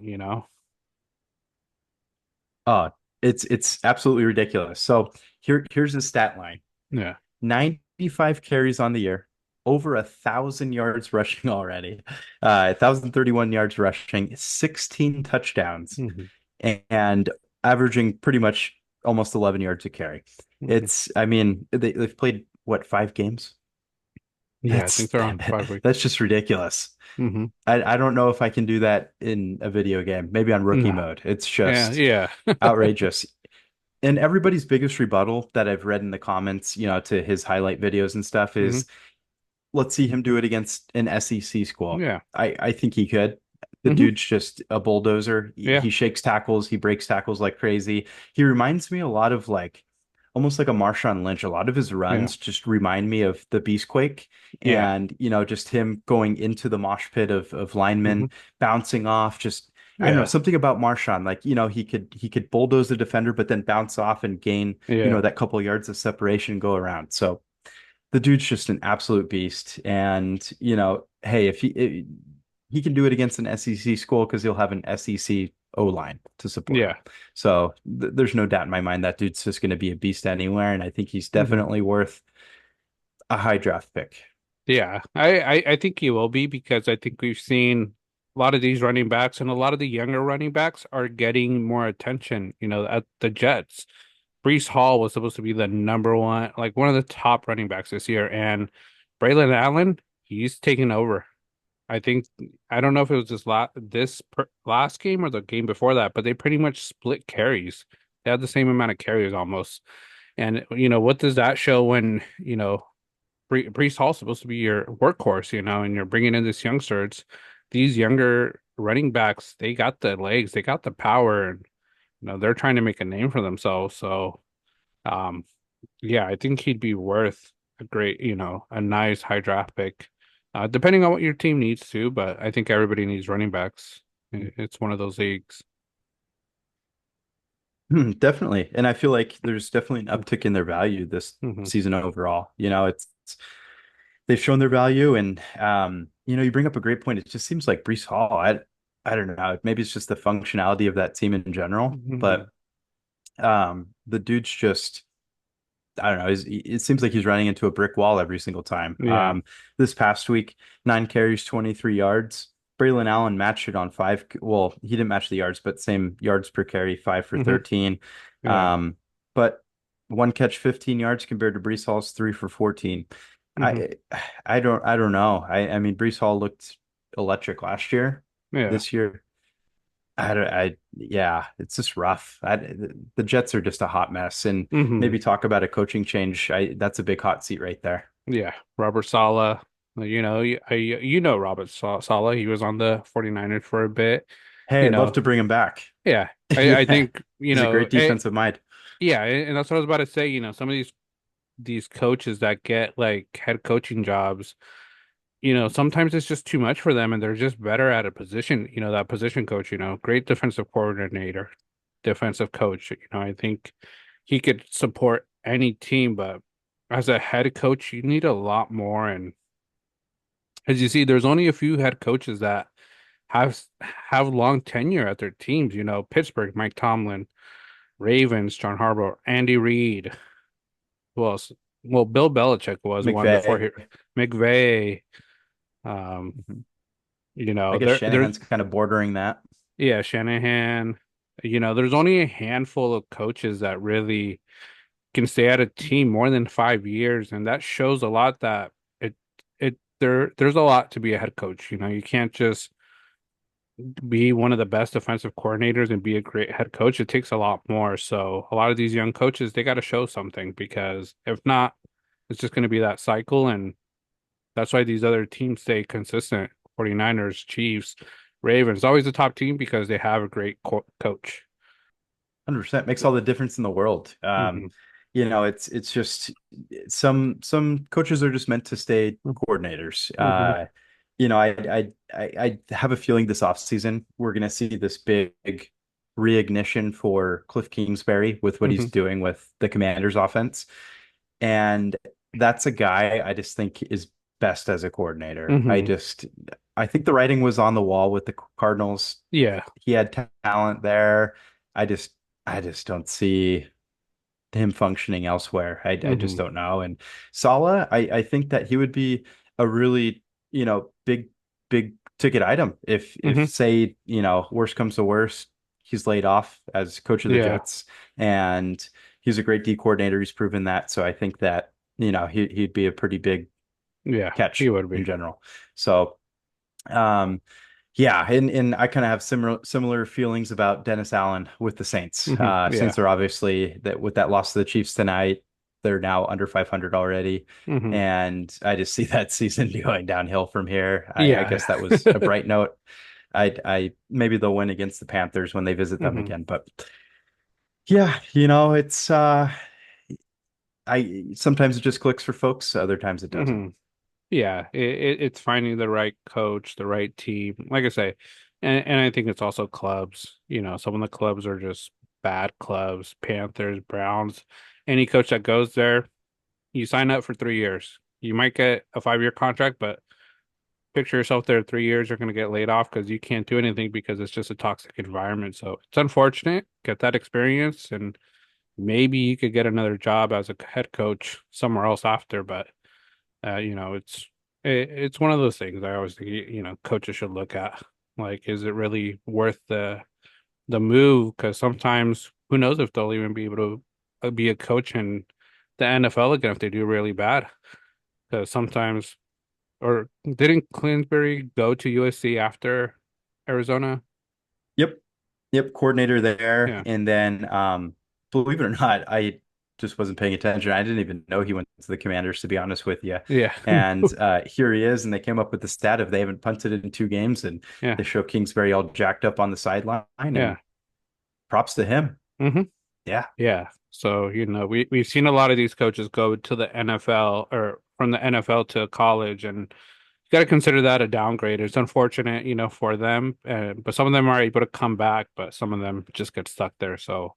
Oh, it's absolutely ridiculous. So here's the stat line. Yeah. 95 carries on the year, over 1,000 yards rushing already, 1,031 yards rushing, 16 touchdowns, Hmm. and averaging pretty much almost 11 yards a carry. Hmm. I mean, they've played what, 5 games? Yeah, I think they're on 5 weeks. That's just ridiculous. Hmm. I don't know if I can do that in a video game, maybe on rookie No. mode. It's Yeah, just yeah. outrageous. And everybody's biggest rebuttal that I've read in the comments, to his highlight videos and stuff Hmm. is let's see him do it against an SEC school. Yeah. I think he could. The Hmm. dude's just a bulldozer. Yeah. He shakes tackles, he breaks tackles like crazy. He reminds me a lot of like almost like a Marshawn Lynch. A lot of his Yeah. runs just remind me of the Beastquake Yeah. and just him going into the mosh pit of Hmm. linemen, bouncing off, just I don't know, Yeah. something about Marshawn, like, he could bulldoze the defender, but then bounce off and gain, Yeah. that couple yards of separation, go around. So the dude's just an absolute beast. And, hey, he can do it against an SEC school because he'll have an SEC O line to support Yeah. him. So there's no doubt in my mind that dude's just going to be a beast anywhere. And I think he's Hmm. definitely worth a high draft pick. Yeah. I think he will be because I think we've seen a lot of these running backs and a lot of the younger running backs are getting more attention, at the Jets. Brees Hall was supposed to be the number one, like one of the top running backs this year, and Braylon Allen, he's taking over. I think I don't know if it was last game or the game before that, but they pretty much split carries. They had the same amount of carries almost. And what does that show when Brees Hall's supposed to be your workhorse, and you're bringing in this youngster. These younger running backs, they got the legs, they got the power, and they're trying to make a name for themselves. So, um, yeah, I think he'd be worth a great, a nice high draft pick, depending on what your team needs to. But I think everybody needs running backs. It's one of those leagues. Definitely. And I feel like there's definitely an uptick in their value this Hmm. season overall. They've shown their value, and you bring up a great point. It just seems like Brees Hall. I don't know. Maybe it's just the functionality of that team in general, Hmm. but the dude's just I don't know. It seems like he's running into a brick wall every single time. Yeah. This past week, 9 carries, 23 yards. Braylon Allen matched it on five. Well, he didn't match the yards, but same yards per carry, 5 for Hmm. 13. Yeah. Um, but one catch, 15 yards compared to Brees Hall's 3 for 14. Hmm. I I don't know. I mean, Brees Hall looked electric last year. Yeah. This year, yeah, it's just rough. The Jets are just a hot mess, and Hmm. maybe talk about a coaching change. That's a big hot seat right there. Yeah. Robert Saleh, Robert Saleh. He was on the 49ers for a bit. Hey, You I'd love know, to bring him back. yeah. I Yeah, think, he's a great defensive mind. yeah, and that's what I was about to say. Some of these coaches that get like head coaching jobs, sometimes it's just too much for them and they're just better at a position, that position coach, great defensive coordinator, defensive coach. I think he could support any team, but as a head coach, you need a lot more. And as you see, there's only a few head coaches that have long tenure at their teams, Pittsburgh, Mike Tomlin, Ravens, John Harbaugh, Andy Reid. Who else? Well, Bill Belichick was one before McVay. he, McVay. Um, Mhm. I guess there's Shanahan's kind of bordering that. yeah, Shanahan. There's only a handful of coaches that really can stay at a team more than 5 years, and that shows a lot that there's a lot to be a head coach. You can't just be one of the best defensive coordinators and be a great head coach. It takes a lot more. So a lot of these young coaches, they got to show something because if not, it's just going to be that cycle. And That's why these other teams stay consistent. 49ers, Chiefs, Ravens, always a top team because they have a great coach. 100% makes all the difference in the world. Hmm It's just some coaches are just meant to stay coordinators. hmm I have a feeling this offseason we're gonna see this big reignition for Cliff Kingsbury with what hmm he's doing with the Commanders offense. And that's a guy I just think is best as a coordinator. hmm I think the writing was on the wall with the Cardinals. Yeah. He had talent there. I just I just don't see him functioning elsewhere. I just hmm don't know. And Sala, I think that he would be a really, big ticket item if hmm say, worst comes to worst, he's laid off as coach of the Yeah. Jets, and he's a great D coordinator. He's proven that. So I think that, he'd be a pretty big Yeah. He catch would be. in general. So um yeah, and I kind of have similar feelings about Dennis Allen with the Saints. Yeah. Saints are obviously that with that loss to the Chiefs tonight, they're now under 500 already, hmm and I just see that season going downhill from here. I Yeah. guess that was a bright note. I maybe they'll win against the Panthers when they visit them hmm again, but yeah, it's I sometimes it just clicks for folks, other times it doesn't. hmm Yeah, it's finding the right coach, the right team. Like I say, and I think it's also clubs. Some of the clubs are just bad clubs. Panthers, Browns. Any coach that goes there, you sign up for 3 years. You might get a 5-year contract, but picture yourself there 3 years, you're going to get laid off because you can't do anything because it's just a toxic environment. So it's unfortunate. Get that experience, and maybe you could get another job as a head coach somewhere else after. But it's one of those things I always think coaches should look at. Like, is it really worth the move? Because sometimes who knows if they'll even be able to be a coach in the NFL again if they do really bad. Because sometimes, or didn't Clinsbury go to USC after Arizona? Yep. Yep, coordinator there. Yeah, And then believe it or not, I just wasn't paying attention. I didn't even know he went to the Commanders, to be honest with you. yeah, And here he is, and they came up with the stat of they haven't punted in 2 games, and yeah, they show Kingsbury all jacked up on the sideline, yeah. and props to him. hmm Yeah. Yeah. So, we've seen a lot of these coaches go to the NFL or from the NFL to college, and you got to consider that a downgrade. It's unfortunate, for them, but some of them are able to come back, but some of them just get stuck there. So,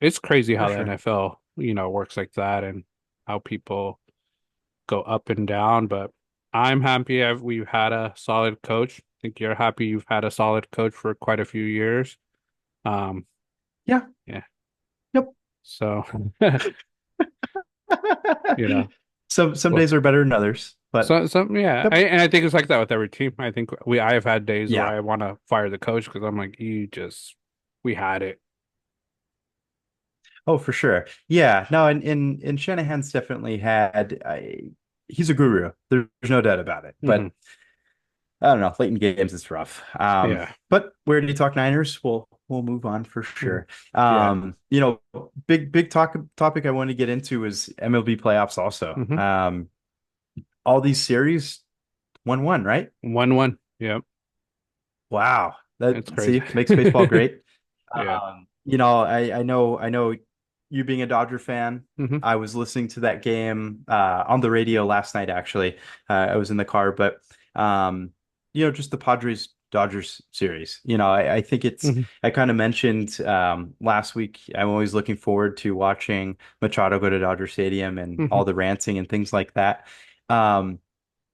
it's crazy For how the sure. NFL, works like that and how people go up and down. But I'm happy we've had a solid coach. I think you're happy you've had a solid coach for quite a few years. Um, Yeah. yeah. Yep. So, you know. Some Well, days are better than others, but yeah, yep. and I think it's like that with every team. I think I have had days where Yeah. I want to fire the coach because I'm like, we had it. Oh, for sure. Yeah. No, and Shanahan's definitely he's a guru. There's no doubt about it. Hmm But I don't know. Late in games, it's rough. Yeah. But where do you talk Niners? We'll move on for hmm sure. Yeah. Big topic I want to get into is MLB playoffs also. hmm All these series 1-1, right? 1-1. Yep. Wow. That It's crazy. see makes baseball great. Yeah. I know you being a Dodger fan. hmm I was listening to that game on the radio last night, actually. I was in the car, but just the Padres Dodgers series. I think hmm I kind of mentioned last week, I'm always looking forward to watching Machado go to Dodger Stadium and hmm all the ranting and things like that. Um,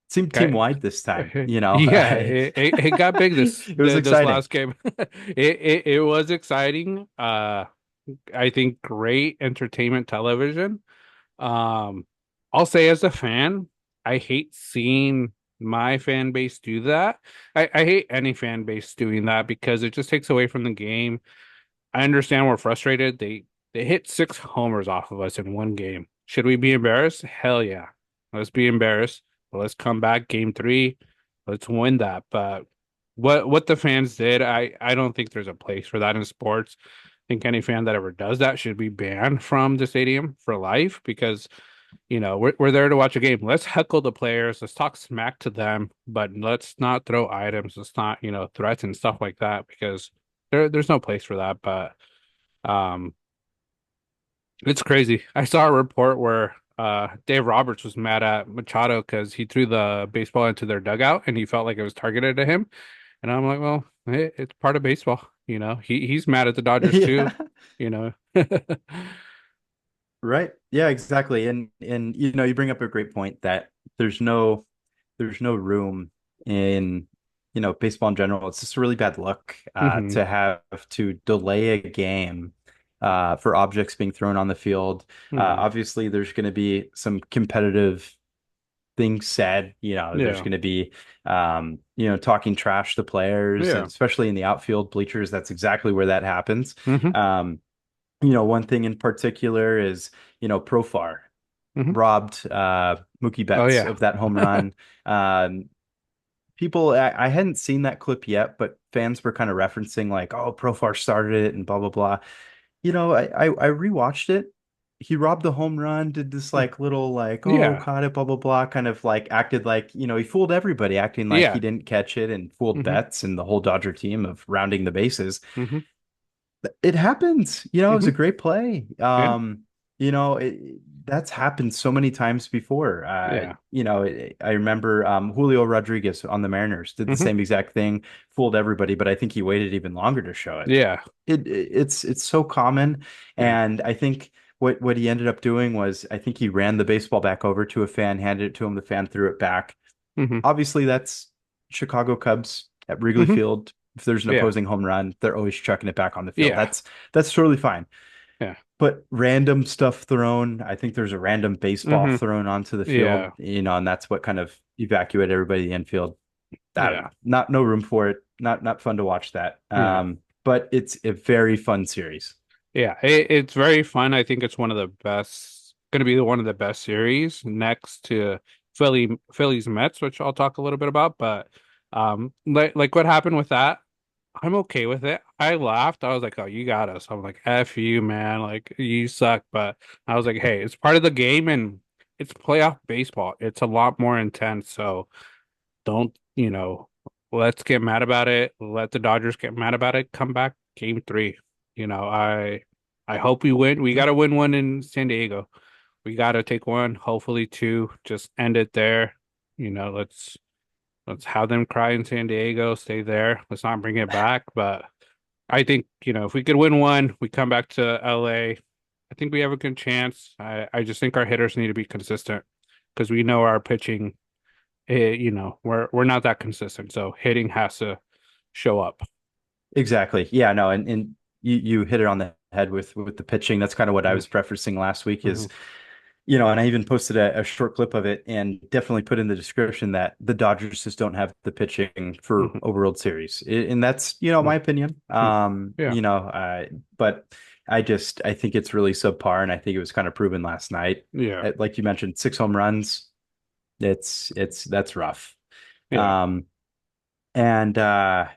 Seemed team Okay. wide this time, Yeah, it got big It was this exciting. last game. It was exciting. I think great entertainment television. Um, I'll say as a fan, I hate seeing my fan base do that. I hate any fan base doing that because it just takes away from the game. I understand we're frustrated. They hit 6 homers off of us in one game. Should we be embarrassed? Hell yeah. Let's be embarrassed. But let's come back game three. Let's win that. But what the fans did, I don't think there's a place for that in sports. I think any fan that ever does that should be banned from the stadium for life because we're there to watch a game. Let's heckle the players. Let's talk smack to them, but let's not throw items. Let's not, threats and stuff like that because there's no place for that. But um, it's crazy. I saw a report where Dave Roberts was mad at Machado because he threw the baseball into their dugout and he felt like it was targeted at him. And I'm like, well, it's part of baseball. He's mad at the Dodgers too. Yeah. You know. Right. Yeah, exactly. And you bring up a great point that there's no there's no room in baseball in general. It's just a really bad look Hmm. to have to delay a game for objects being thrown on the field. Hmm. Obviously, there's going to be some competitive things said. There's Yeah. going to be talking trash to players, and Yeah. especially in the outfield bleachers. That's exactly where that happens. Hmm. Um, one thing in particular is, Profar Hmm. robbed Mookie Oh Betts yeah. of that home run. Um, People, I hadn't seen that clip yet, but fans were kind of referencing like, "Oh, Profar started it," and blah blah blah. I rewatched it. He robbed the home run, did this like little like, "Oh, Yeah. caught it," blah blah blah, kind of like acted like, he fooled everybody, acting like he Yeah. didn't catch it, and fooled Hmm. Betts and the whole Dodger team of rounding the bases. Hmm. It happens. It was Hmm. a great play. Yeah. That's happened so many times before. Yeah. I remember Julio Rodriguez on the Mariners did the Hmm. same exact thing, fooled everybody, but I think he waited even longer to show it. Yeah. It's so common, Yeah. and I think what he ended up doing was I think he ran the baseball back over to a fan, handed it to him, the fan threw it back. Hmm. Obviously, that's Chicago Cubs at Wrigley Hmm. Field. If there's an Yeah. opposing home run, they're always chucking it back on the field. Yeah. That's totally fine. Yeah. But random stuff thrown, I think there's a random baseball Hmm. thrown onto the field, Yeah. and that's what kind of evacuated everybody in the infield. I don't Yeah. know. Not no room for it. Not fun to watch that. Yeah. But it's a very fun series. Yeah. It's very fun. I think it's one of the best, going to be one of the best series next to Phillies Mets, which I'll talk a little bit about. But like what happened with that, I'm okay with it. I laughed. I was like, "Oh, you got us." I'm like, "F you, man. Like you suck." But I was like, "Hey, it's part of the game and it's playoff baseball. It's a lot more intense. So don't, let's get mad about it. Let the Dodgers get mad about it. Come back game three. I hope we win. We got to win one in San Diego. We got to take one, hopefully two. Just end it there. Let's have them cry in San Diego, stay there. Let's not bring it back. But I think, if we could win one, we come back to LA. I think we have a good chance. I just think our hitters need to be consistent because we know our pitching, we're not that consistent. So hitting has to show up. Exactly. Yeah, no, and you hit it on the head with the pitching. That's kind of what I was prefacing last week is, Hmm. and I even posted a short clip of it and definitely put in the description that the Dodgers just don't have the pitching for Hmm. a World Series. And that's, my opinion. Hmm. Yeah. But I think it's really subpar, and I think it was kind of proven last night. Yeah. Like you mentioned, 6 home runs. That's rough. Yeah. Um, and yeah,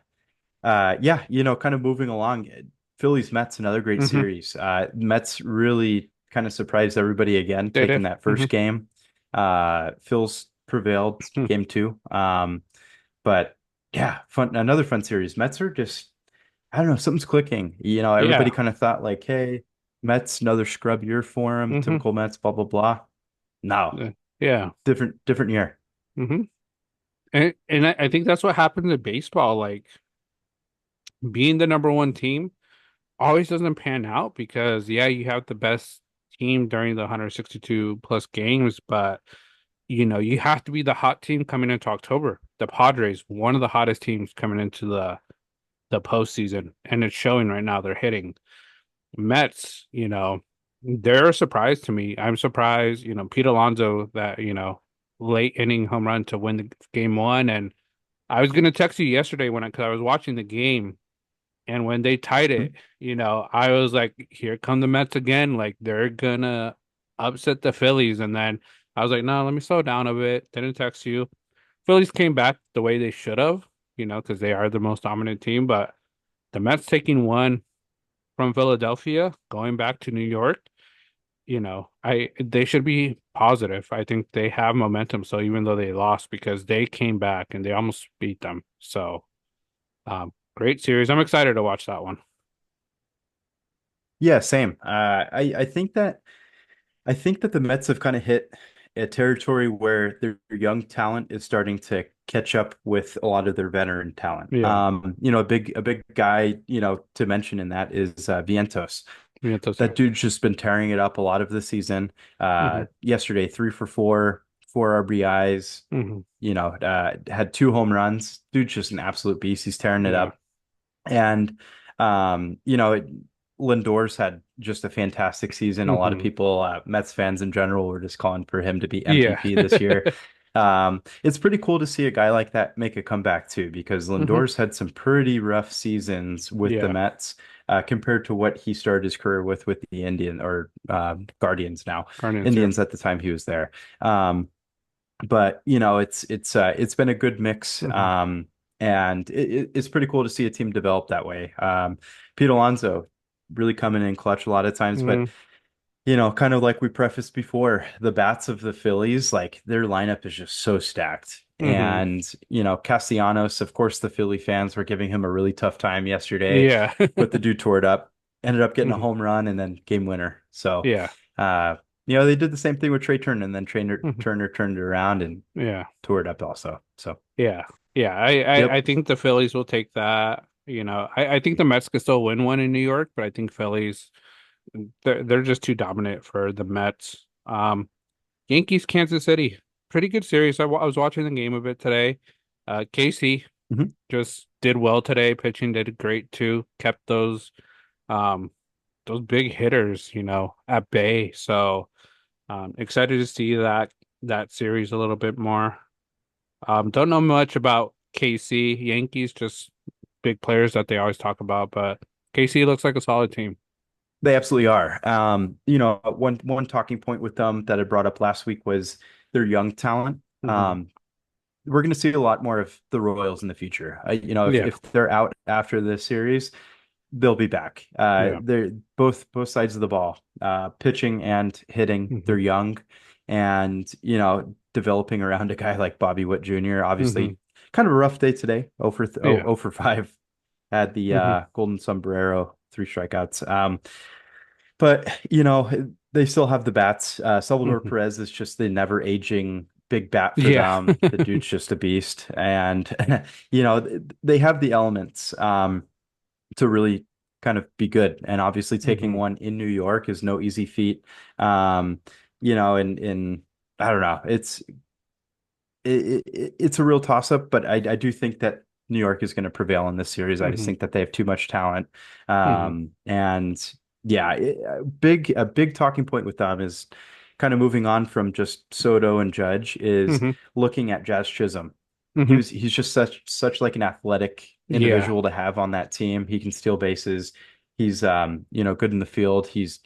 kind of moving along. Phillies Mets, another great Hmm. series. Mets really kind of surprised everybody again, They taking did. that Hmm. first game. Phil's prevailed game two. But yeah, another fun series. Mets are just, I don't know, something's clicking. Everybody Yeah. kind of thought like, hey, Mets, another scrub year for them, Hmm. typical Mets, blah blah blah. No, Yeah. different year. Hmm. And I think that's what happens in baseball. Like being the number one team always doesn't pan out because yeah, you have the best team during the 162 plus games, but you have to be the hot team coming into October. The Padres, one of the hottest teams coming into the postseason, and it's showing right now. They're hitting. Mets, they're a surprise to me. I'm surprised, Pete Alonso that, late inning home run to win the game one. And I was gonna text you yesterday because I was watching the game. And when they tied it, I was like, here come the Mets again. Like they're gonna upset the Phillies. And then I was like, no, let me slow down a bit. Didn't text you. Phillies came back the way they should have, because they are the most dominant team. But the Mets taking one from Philadelphia, going back to New York. I they should be positive. I think they have momentum. So even though they lost, because they came back and they almost beat them. So great series. I'm excited to watch that one. Yeah, same. I think that the Mets have kind of hit a territory where their young talent is starting to catch up with a lot of their veteran talent. Yeah. A big guy, to mention in that is Vientos. Yeah, that's That it. dude's just been tearing it up a lot of the season. Hmm. Yesterday, 3 for 4, 4 RBIs. Hmm. Had 2 home runs. Dude's just an absolute beast. He's tearing it Yeah. up. And um, you know, Lindor's had just a fantastic season. A lot of Hmm. people, Mets fans in general, were just calling for him to be Yeah. MVP this year. It's pretty cool to see a guy like that make a comeback too, because Hmm. Lindor's had some pretty rough seasons with the Yeah. Mets, compared to what he started his career with the Indian or Guardians now. Guardians, yeah. Indians at the time he was there. But it's been a good mix. Hmm. And it's pretty cool to see a team develop that way. Pete Alonso really coming in clutch a lot of times, but Hmm. kind of like we prefaced before, the bats of the Phillies, like their lineup is just so stacked. Hmm. And Castellanos, of course, the Philly fans were giving him a really tough time yesterday, Yeah. but the dude tore it up, ended up getting a Hmm. home run and then game winner. So, Yeah. uh, they did the same thing with Trey Turner, and then Hmm. Turner turned it around and Yeah. tore it up also. So, Yeah. Yeah. I yep. think the Phillies will take that. I think the Mets could still win one in New York, but I think Phillies they're just too dominant for the Mets. Yankees, Kansas City, pretty good series. I was watching the game of it today. Casey Mhm. just did well today. Pitching did great too. Kept um those big hitters, at bay. So excited to see that series a little bit more. Don't know much about KC. Yankees, just big players that they always talk about, but KC looks like a solid team. They absolutely are. One talking point with them that I brought up last week was their young talent. Hmm. We're going to see a lot more of the Royals in the future. Yeah, If they're out after this series, they'll be back. yeah. They're both sides of the ball, pitching and hitting. Hmm. They're young, and developing around a guy like Bobby Witt Jr. Hmm. Obviously, kind of a rough day today. 0 Yeah. for 5. Had the Hmm. golden sombrero, 3 strikeouts. But they still have the bats. Salvador Hmm. Perez is just the never aging big bat for Yeah. them. The dude's just a beast, and they have the elements to really kind of be good. And obviously, taking Hmm. one in New York is no easy feat. Um, in I don't know, it's a real toss up, but I do think that New York is going to prevail in this series. I just Hmm. think that they have too much talent. Hmm. And yeah, a big talking point with them is kind of moving on from just Soto and Judge is Hmm. looking at Jazz Chisholm. Hmm. He's just such like an athletic Yeah. individual to have on that team. He can steal bases. He's good in the field. He's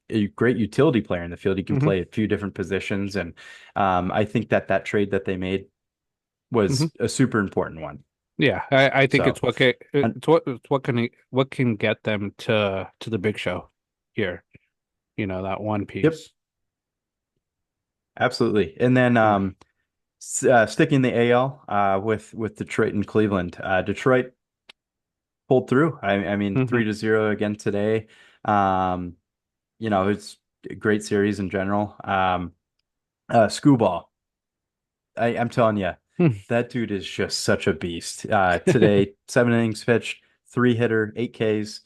a great utility player in the field. He can Hmm. play a few different positions, and I think that trade that they made Hmm. was a super important one. Yeah. I think So, and what can get them to the big show here. That one yep, piece. absolutely. And then Yeah. sticking the AL with Detroit and Cleveland. Detroit pulled through. I mean, Hmm. 3-0 again today. Um, it's a great series in general. Screwball. I'm telling you, that dude is just such a beast. Today, 7 innings pitched, three hitter, 8 Ks,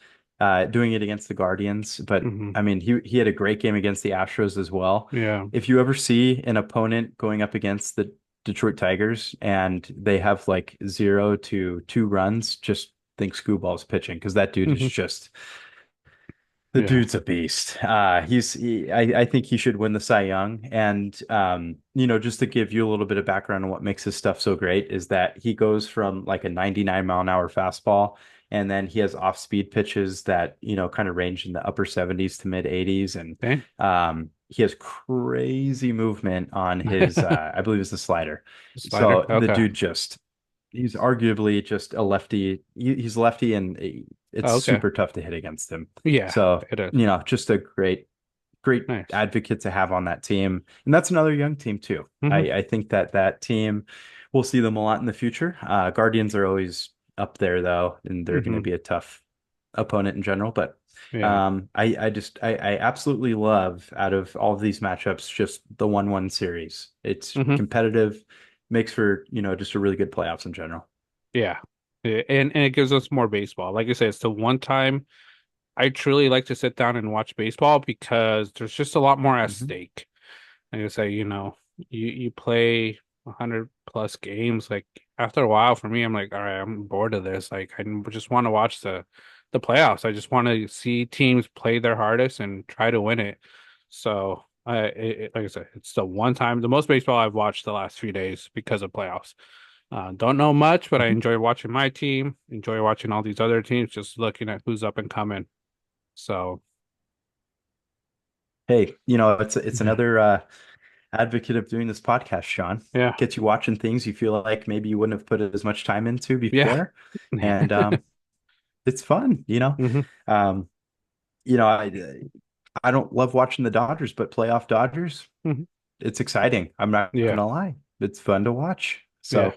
doing it against the Guardians. But Hmm. I mean, he had a great game against the Astros as well. Yeah. If you ever see an opponent going up against the Detroit Tigers and they have like 0 to 2 runs, just think Screwball's pitching because that dude is Hmm. just the Yeah. dude's a beast. I think he should win the Cy Young. And just to give you a little bit of background on what makes his stuff so great is that he goes from like a 99-mile-an-hour fastball, and then he has off-speed pitches that kind of range in the upper 70s to mid 80s, and Okay. he has crazy movement on his I believe it's the slider. Slider. So the Okay. dude just he's arguably just a lefty. He's lefty, and it's Oh, okay. super tough to hit against him. Yeah, So, it is. just a great great Nice. advocate to have on that team. And that's another young team too. Hmm. I think that that team, we'll see them a lot in the future. Guardians are always up there though, and they're going to Hmm. be a tough opponent in general. But Yeah. I absolutely love out of all of these matchups just the 1-1 series. It's Hmm. competitive, makes for, just a really good playoffs in general. Yeah. And it gives us more baseball. Like I said, it's the one time I truly like to sit down and watch baseball because there's just a lot more at Mhm. stake. Like I say, you play 100 plus games. Like after a while, for me, I'm like, all right, I'm bored of this. Like I just want to watch the playoffs. I just want to see teams play their hardest and try to win it. So, like I said, it's the one time, the most baseball I've watched the last few days because of playoffs. Don't know much, but I Mhm. enjoy watching my team. Enjoy watching all these other teams. Just looking at who's up and coming. So, Hey, it's another advocate of doing this podcast, Sean. yeah, Gets you watching things you feel like maybe you wouldn't have put as much time into yeah. before. And it's fun. Hmm. Um, I don't love watching the Dodgers, but playoff Dodgers, Hmm. it's exciting. I'm not Yeah, gonna lie. It's fun to watch. yeah. So,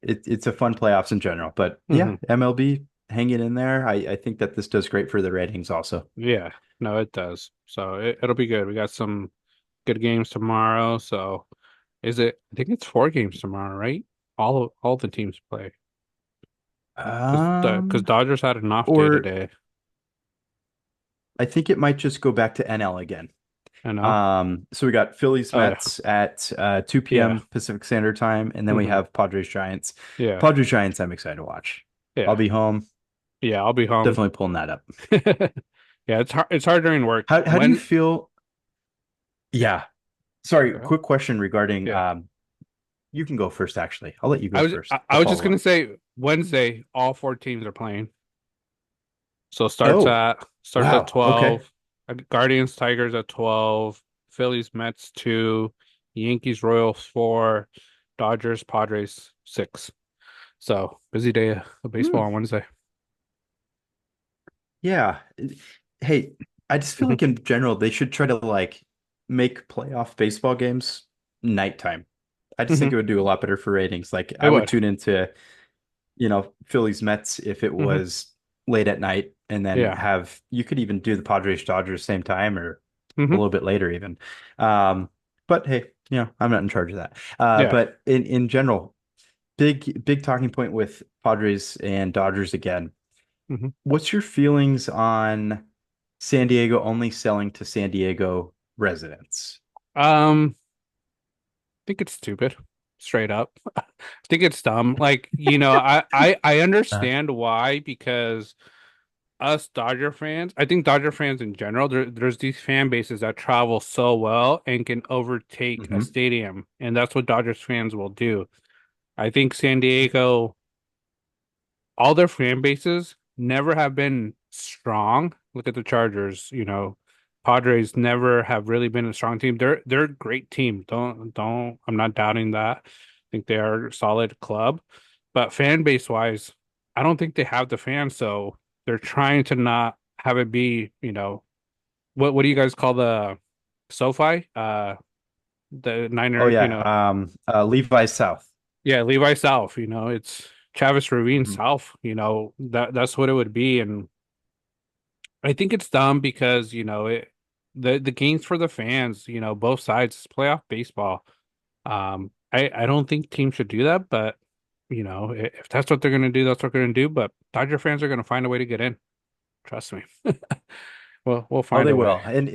it's a fun playoffs in general. But yeah, Hmm. MLB hanging in there. I think that this does great for the ratings also. Yeah, no, it does. So it'll be good. We got some good games tomorrow. So I think it's 4 games tomorrow, right? All the teams play because Um, Dodgers had an off day or today. I think it might just go back to NL again. I know. So we got Phillies Oh yeah, Mets at 2 yeah, p.m. Pacific Standard Time, and then we hmm, have Padres Giants. yeah, Padres Giants, I'm excited to watch. I'll yeah, be home, yeah. I'll be home. definitely pulling that up. Yeah, it's hard. It's hard during work. How do you When feel? Yeah. Sorry, uh, quick question regarding yeah, you can go first actually. I'll let you I go was first. I I'll was just follow gonna up. say Wednesday, all 4 teams are playing. So Oh, starts at wow. Okay. 12. Guardians Tigers at 12. Phillies Mets 2. Yankees Royals 4. Dodgers Padres 6. So busy day of baseball Hmm. on Wednesday. Yeah. Hey, I just feel Hmm. like in general they should try to like make playoff baseball games nighttime. I just think Hmm. it would do a lot better for ratings. Like It I would would. tune into, Phillies Mets if it Hmm. was late at night and then Yeah. have you could even do the Padres Dodgers same time or a Hmm. little bit later even. But hey, I'm not in charge of that. Yeah. But in general, big talking point with Padres and Dodgers again. Hmm. What's your feelings on San Diego only selling to San Diego residents? I think it's stupid. Straight up. I think it's dumb. Like, I Uh, understand why because us Dodger fans, I think Dodger fans in general, there's these fan bases that travel so well and can overtake a mhm. stadium, and that's what Dodgers fans will do. I think San Diego, all their fan bases never have been strong. Look at the Chargers, Padres never have really been a strong team. They're a great team. Don't I'm not doubting that. I think they are a solid club, but fan base wise, I don't think they have the fans, so they're trying to not have it be, what do you guys call the SoFi? The Oh Niner, yeah, Levi South. yeah, Levi South, it's Travis Ravine Mhm. South, that's what it would be. And I think it's dumb because, the games for the fans, both sides, it's playoff baseball. I don't think teams should do that, but if that's what they're gonna do, that's what they're gonna do. But Dodger fans are gonna find a way to get in. Trust me. We'll Oh, find they a way. will. And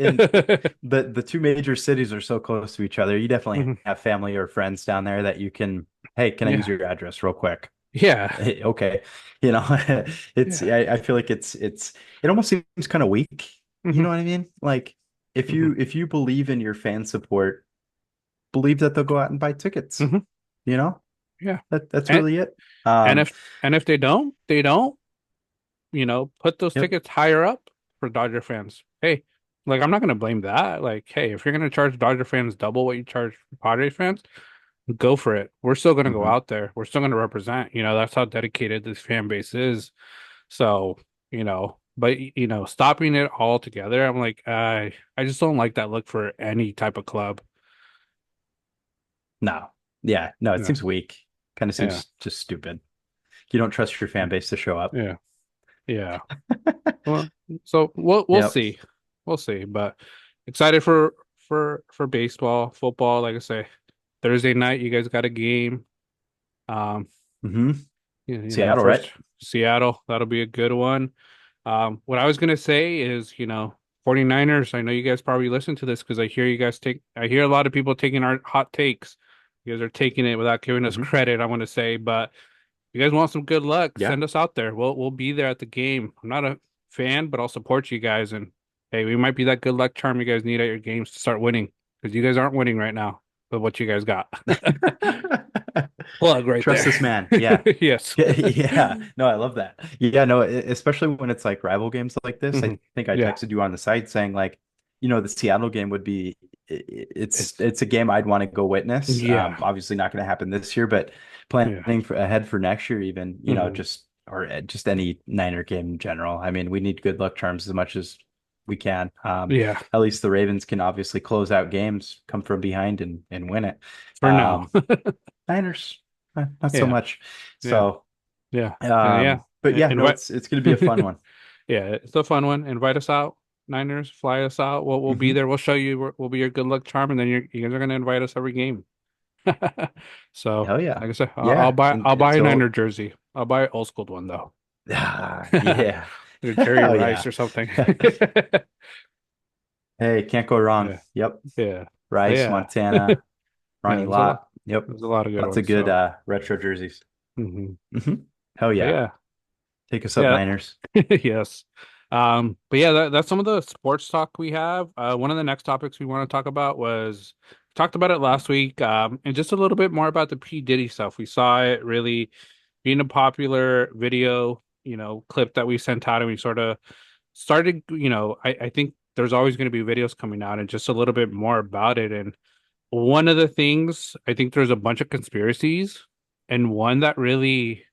the two major cities are so close to each other. You definitely Mhm. have family or friends down there that you can, hey, can I use Yeah. your address real quick? Yeah. Hey, okay. You know, Yeah. I feel like it almost seems kind of weak. You Hmm. know what I mean? Like Hmm. if you believe in your fan support, believe that they'll go out and buy tickets. Hmm. You know? Yeah. That's And really it. and if they don't, put those Yep. tickets higher up for Dodger fans. Hey, like I'm not gonna blame that. Like, hey, if you're gonna charge Dodger fans double what you charge Padres fans, go for it. We're still gonna go Hmm. out there. We're still gonna represent. That's how dedicated this fan base is. So, you know. But stopping it all together, I'm like, I just don't like that look for any type of club. No. Yeah. No, it Yeah, seems weak. Kind of yeah, seems just stupid. You don't trust your fan base to show up. yeah, yeah. Well, so we'll Yep. see, we'll see. But excited for baseball, football. Like I say, Thursday night, you guys got a game. Um, Hmm. the Seattle, right? first Seattle, that'll be a good one. What I was gonna say is, 49ers, I know you guys probably listen to this because I hear a lot of people taking our hot takes. You guys are taking it without giving us Hmm. credit, I want to say, but if you guys want some good luck, Yeah. send us out there. We'll be there at the game. I'm not a fan, but I'll support you guys. And hey, we might be that good luck charm you guys need at your games to start winning because you guys aren't winning right now with what you guys got. Plug right Trust there. this man. Yeah. Yes. Yeah. No, I love that. Yeah, no, especially when it's like rival games like this. I Mhm. think I Yeah. texted you on the site saying like, the Seattle game would be it's It's it's a game I'd want to go witness. yeah. Obviously not going to happen this year, but Yeah. planning for ahead for next year even, Hmm. just or just any Niner game in general. I mean, we need good luck charms as much as we can. Yeah. At least the Ravens can obviously close out games, come from behind and win it. For now. Um, Niners, not so Yeah. much. Yeah. So, Yeah. And yeah. but yeah, no, Invite it's going to be a fun one. Yeah, it's a fun one. Invite us out, Niners. Fly us out. We'll be Hmm. there. We'll show you. We'll be your good luck charm, and then you guys are gonna invite us every game. So, Hell yeah, like I said, yeah, I'll and buy a Niner so jersey. I'll buy an old school one though. yeah, Jerry hell Rice yeah. or something. Hey, can't go wrong. Yeah, Yep, yeah, but Rice, yeah, Montana, yeah. Ronnie Lott. Yep, There's a lot of good lots of ones. good So, retro jerseys. hmm Hmm. Hell but yeah, yeah, take us up, yeah, Niners. yes. But yeah, that's some of the sports talk we have. One of the next topics we want to talk about was talked about it last week, and just a little bit more about the P. Diddy stuff. We saw it really being a popular video, clip that we sent out, and we sort of started, I think there's always going to be videos coming out and just a little bit more about it. And one of the things, I think there's a bunch of conspiracies, and one that really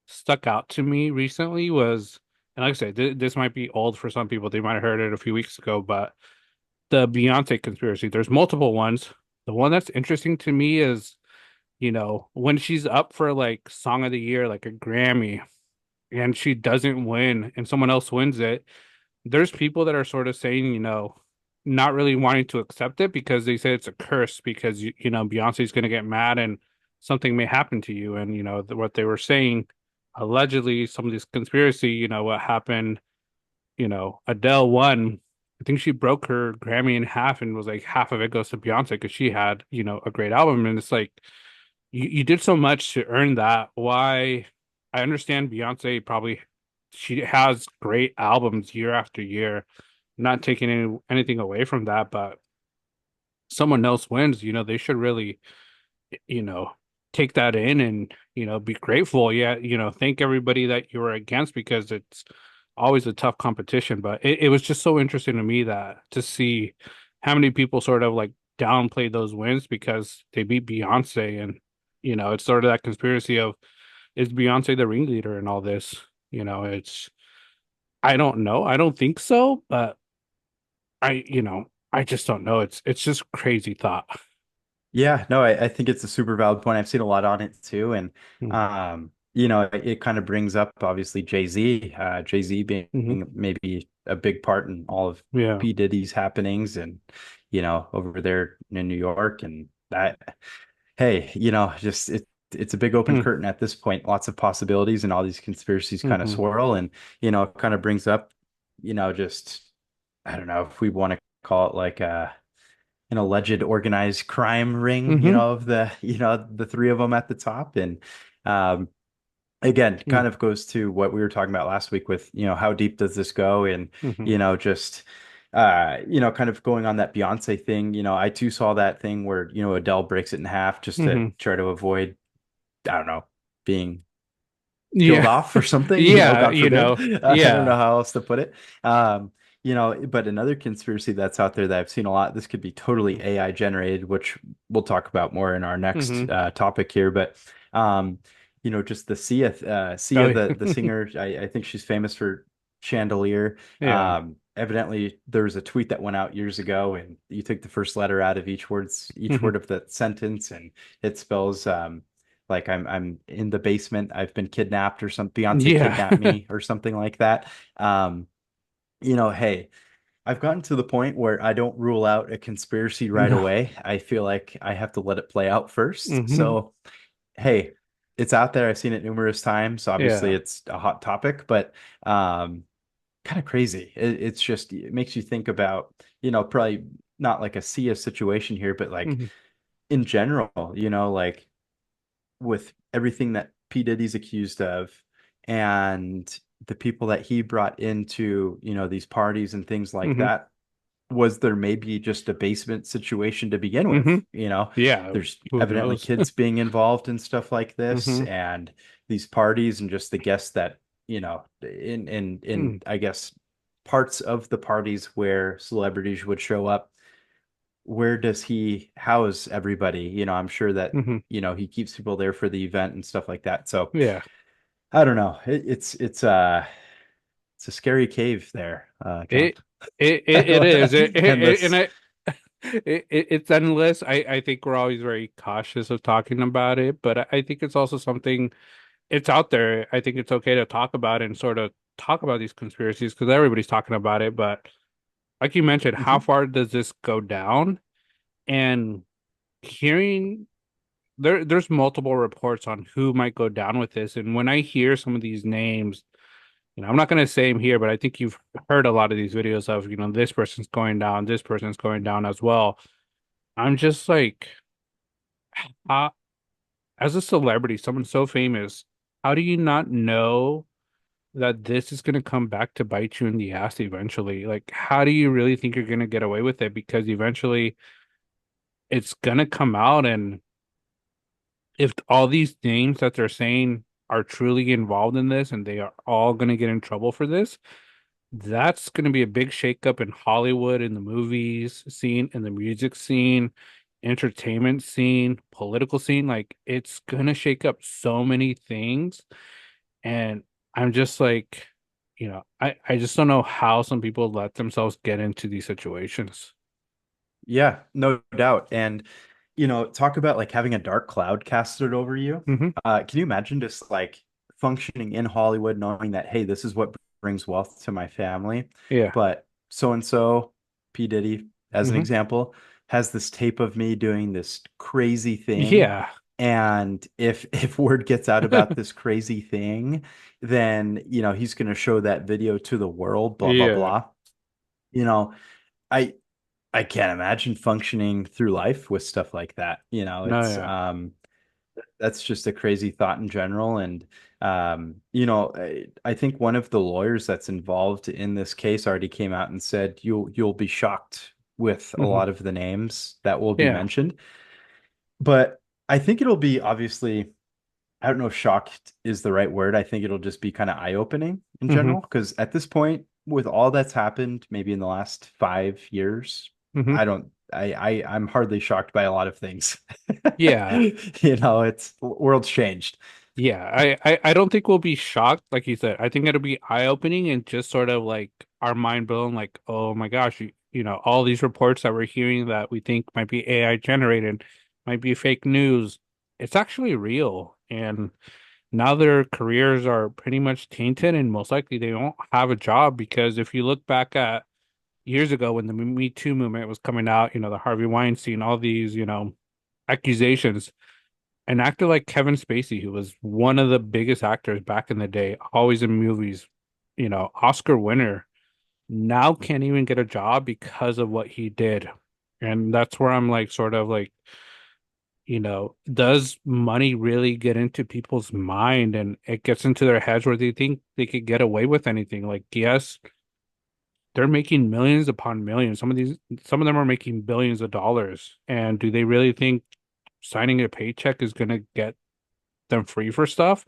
stuck out to me recently was, and like I said, this might be old for some people. They might have heard it a few weeks ago, but the Beyonce conspiracy. There's multiple ones. The one that's interesting to me is, when she's up for like Song of the Year, like a Grammy, and she doesn't win, and someone else wins it. There's people that are sort of saying, not really wanting to accept it because they say it's a curse because Beyonce's going to get mad and something may happen to you. And what they were saying, allegedly, some of this conspiracy, what happened, Adele won. I think she broke her Grammy in half and was like half of it goes to Beyonce because she had, a great album. And it's like you did so much to earn that. Why? I understand Beyonce probably she has great albums year after year, not taking anything away from that, but someone else wins, they should really, you know, take that in and, be grateful. Yeah, thank everybody that you were against because it's always a tough competition. But it was just so interesting to me that to see how many people sort of like downplay those wins because they beat Beyonce and it's sort of that conspiracy of is Beyonce the ringleader in all this? It's I don't know. I don't think so, but I just don't know. It's just crazy thought. Yeah, no, I think it's a super valid point. I've seen a lot on it too, and Mm-hmm. it kind of brings up obviously Jay-Z, Jay-Z being Hmm. maybe a big part in all of Yeah. P. Diddy's happenings, and over there in New York, and that. Hey, just it's a big open Mm-hmm. curtain at this point. Lots of possibilities, and all these conspiracies kind of Mm-hmm. swirl, and it kind of brings up, just I don't know if we want to call it like an alleged organized crime ring, of the three of them at the top. And um, again, kind of goes to what we were talking about last week with, how deep does this go? And, Mm-hmm. just, kind of going on that Beyonce thing. I too saw that thing where, Adele breaks it in half just to Mm-hmm. try to avoid, I don't know, being killed Yeah. off or something, Yeah, God forbid. I don't know yeah. how else to put it. But another conspiracy that's out there that I've seen a lot, this could be totally AI generated, which we'll talk about more in our next Mm-hmm. topic here. But just the Oh, Sia, yeah. the singer, I think she's famous for, chandelier. Yeah. Evidently, there was a tweet that went out years ago, and you take the first letter out of each Hmm. word of that sentence, and it spells like I'm in the basement. I've been kidnapped or something. Beyonce Yeah. kidnapped me or something like that. Um, hey, I've gotten to the point where I don't rule out a conspiracy right No. away. I feel like I have to let it play out first. Hmm. So, hey, it's out there. I've seen it numerous times. Obviously, Yeah. it's a hot topic, but um, kind of crazy. It's just, it makes you think about, probably not like a Sia situation here, but like Hmm. in general, like with everything that P. Diddy's accused of and the people that he brought into, these parties and things like Hmm. that, was there maybe just a basement situation to begin with? Hmm. Yeah. There's Who evidently knows? kids being involved in stuff like this Hmm. and these parties and just the guests that, in Hmm. I guess parts of the parties where celebrities would show up. Where does he house everybody? I'm sure that, Hmm. he keeps people there for the event and stuff like that. So Yeah. I don't know. It's a scary cave there, John. It it is. And Endless. it's endless. I think we're always very cautious of talking about it, but I think it's also something, it's out there. I think it's okay to talk about it and sort of talk about these conspiracies because everybody's talking about it. But like you mentioned, how Mhm. far does this go down? And hearing there's multiple reports on who might go down with this. And when I hear some of these names, I'm not going to say them here, but I think you've heard a lot of these videos of, this person's going down, this person's going down as well. I'm just like, uh, as a celebrity, someone so famous, how do you not know that this is going to come back to bite you in the ass eventually? Like, how do you really think you're going to get away with it? Because eventually it's going to come out. And if all these names that they're saying are truly involved in this and they are all going to get in trouble for this, that's going to be a big shakeup in Hollywood, in the movies scene, in the music scene, entertainment scene, political scene. Like, it's going to shake up so many things. And I'm just like, I just don't know how some people let themselves get into these situations. Yeah, no doubt. And, talk about like having a dark cloud casted over you. Hmm. Can you imagine just like functioning in Hollywood, knowing that, hey, this is what brings wealth to my family, Yeah. but so and so, P. Diddy, as an Hmm. example, has this tape of me doing this crazy thing. Yeah. And if word gets out about this crazy thing, then, he's going to show that video to the world, blah, blah, Yeah. blah. You know, I I can't imagine functioning through life with stuff like that. No, It's yeah. that's just a crazy thought in general. And I think one of the lawyers that's involved in this case already came out and said you'll be shocked with a Hmm. lot of the names that will be Yeah. mentioned. But I think it'll be obviously, I don't know if shocked is the right word. I think it'll just be kind of eye-opening in Hmm. general, because at this point, with all that's happened, maybe in the last 5 years, Hmm. I'm hardly shocked by a lot of things. Yeah. It's world's changed. Yeah, I don't think we'll be shocked, like you said. I think it'll be eye-opening and just sort of like our mind blown, like, oh my gosh, all these reports that we're hearing that we think might be AI generated, might be fake news. It's actually real. And now their careers are pretty much tainted and most likely they won't have a job because if you look back at years ago when the Me Too movement was coming out, the Harvey Weinstein, all these, accusations. An actor like Kevin Spacey, who was one of the biggest actors back in the day, always in movies, Oscar winner, now can't even get a job because of what he did. And that's where I'm like, sort of like, does money really get into people's mind and it gets into their heads where they think they could get away with anything? Like, yes, they're making millions upon millions. Some of them are making billions of dollars. And do they really think signing a paycheck is going to get them free for stuff?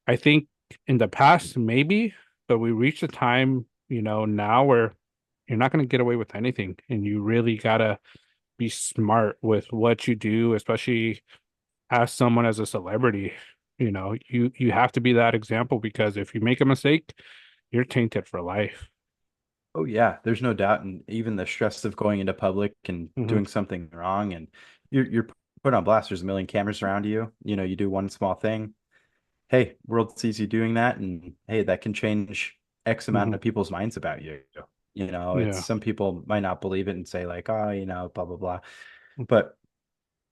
I think in the past, maybe, but we reached a time, now where you're not going to get away with anything. And you really got to be smart with what you do, especially as someone as a celebrity. You have to be that example because if you make a mistake, you're tainted for life. Oh yeah, there's no doubt. And even the stress of going into public and Hmm. doing something wrong, and you're put on blast. There's a million cameras around you. You know, you do one small thing. Hey, world sees you doing that, and hey, that can change X amount Hmm. of people's minds about you. You know, it's Yeah. some people might not believe it and say like, oh, you know, blah blah blah. But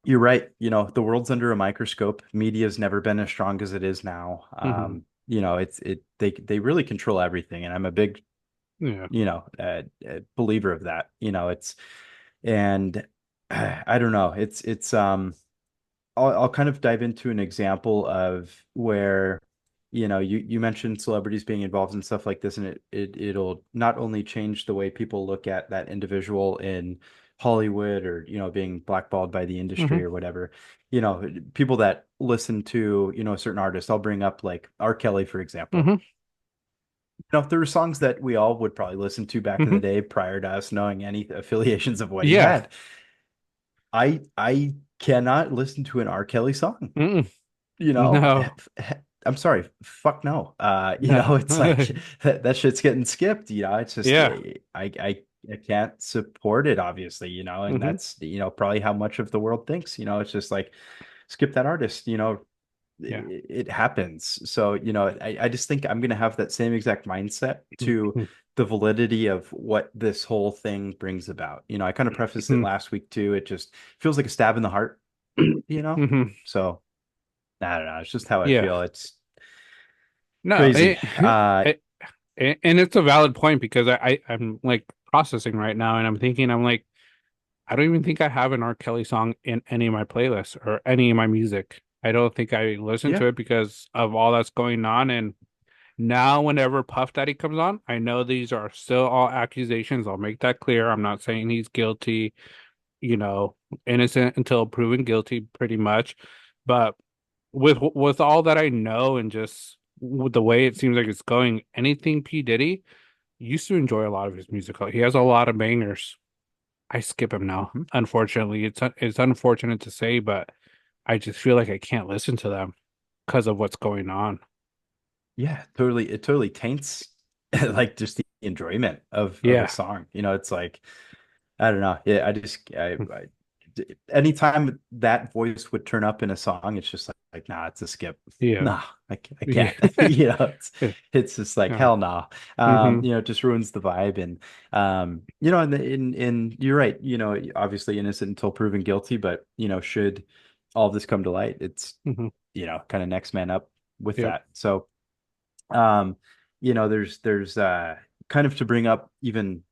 you're right. You know, the world's under a microscope. Media's never been as strong as it is now. Hmm. You know, they really control everything, and I'm a big, Yeah. believer of that. You know, it's and I don't know. It's I'll kind of dive into an example of where, you know, you mentioned celebrities being involved in stuff like this, and it'll not only change the way people look at that individual in Hollywood or, you know, being blackballed by the Hmm. industry or whatever. You know, people that listen to, you know, a certain artist, I'll bring up like R. Kelly, for example. Hmm. You know, there were songs that we all would probably listen to back in the Hmm. day prior to us knowing any affiliations of what he Yeah. had. I cannot listen to an R. Kelly song. Mm-mm. You know, No. I'm sorry, fuck no. You No. know, it's like that shit's getting skipped, you know. It's just Yeah. I can't support it, obviously, you know, and Hmm. that's, you know, probably how much of the world thinks, you know, it's just like skip that artist, you know, Yeah. it happens. So, you know, I just think I'm gonna have that same exact mindset to Hmm. the validity of what this whole thing brings about. You know, I kind of prefaced it last week too. It just feels like a stab in the heart, you know? Hmm. So I don't know. It's just how I Yeah. feel. It's No, crazy. it, and it's a valid point because I'm like processing right now and I'm thinking I'm like I don't even think I have an R. Kelly song in any of my playlists or any of my music. I don't think I listen Yeah. to it because of all that's going on. And now, whenever Puff Daddy comes on, I know these are still all accusations. I'll make that clear. I'm not saying he's guilty, you know, innocent until proven guilty, pretty much. But with all that I know and just with the way it seems like it's going, anything P. Diddy used to enjoy a lot of his music. He has a lot of bangers. I skip him now. Hmm. Unfortunately, it's unfortunate to say, but I just feel like I can't listen to them because of what's going on. Yeah, totally. It totally taints like just the enjoyment of a Yeah. song. You know, it's like I don't know. Yeah, I anytime that voice would turn up in a song, it's just like nah, it's a skip. Yeah. Nah, I Yeah. can't. You know, it's just like Yeah. hell no. Hmm. You know, it just ruins the vibe. And you know, in you're right, you know, obviously innocent until proven guilty, but you know, should all of this come to light, it's, Hmm. you know, kind of next man up with Yep. that. So um, you know, there's kind of to bring up even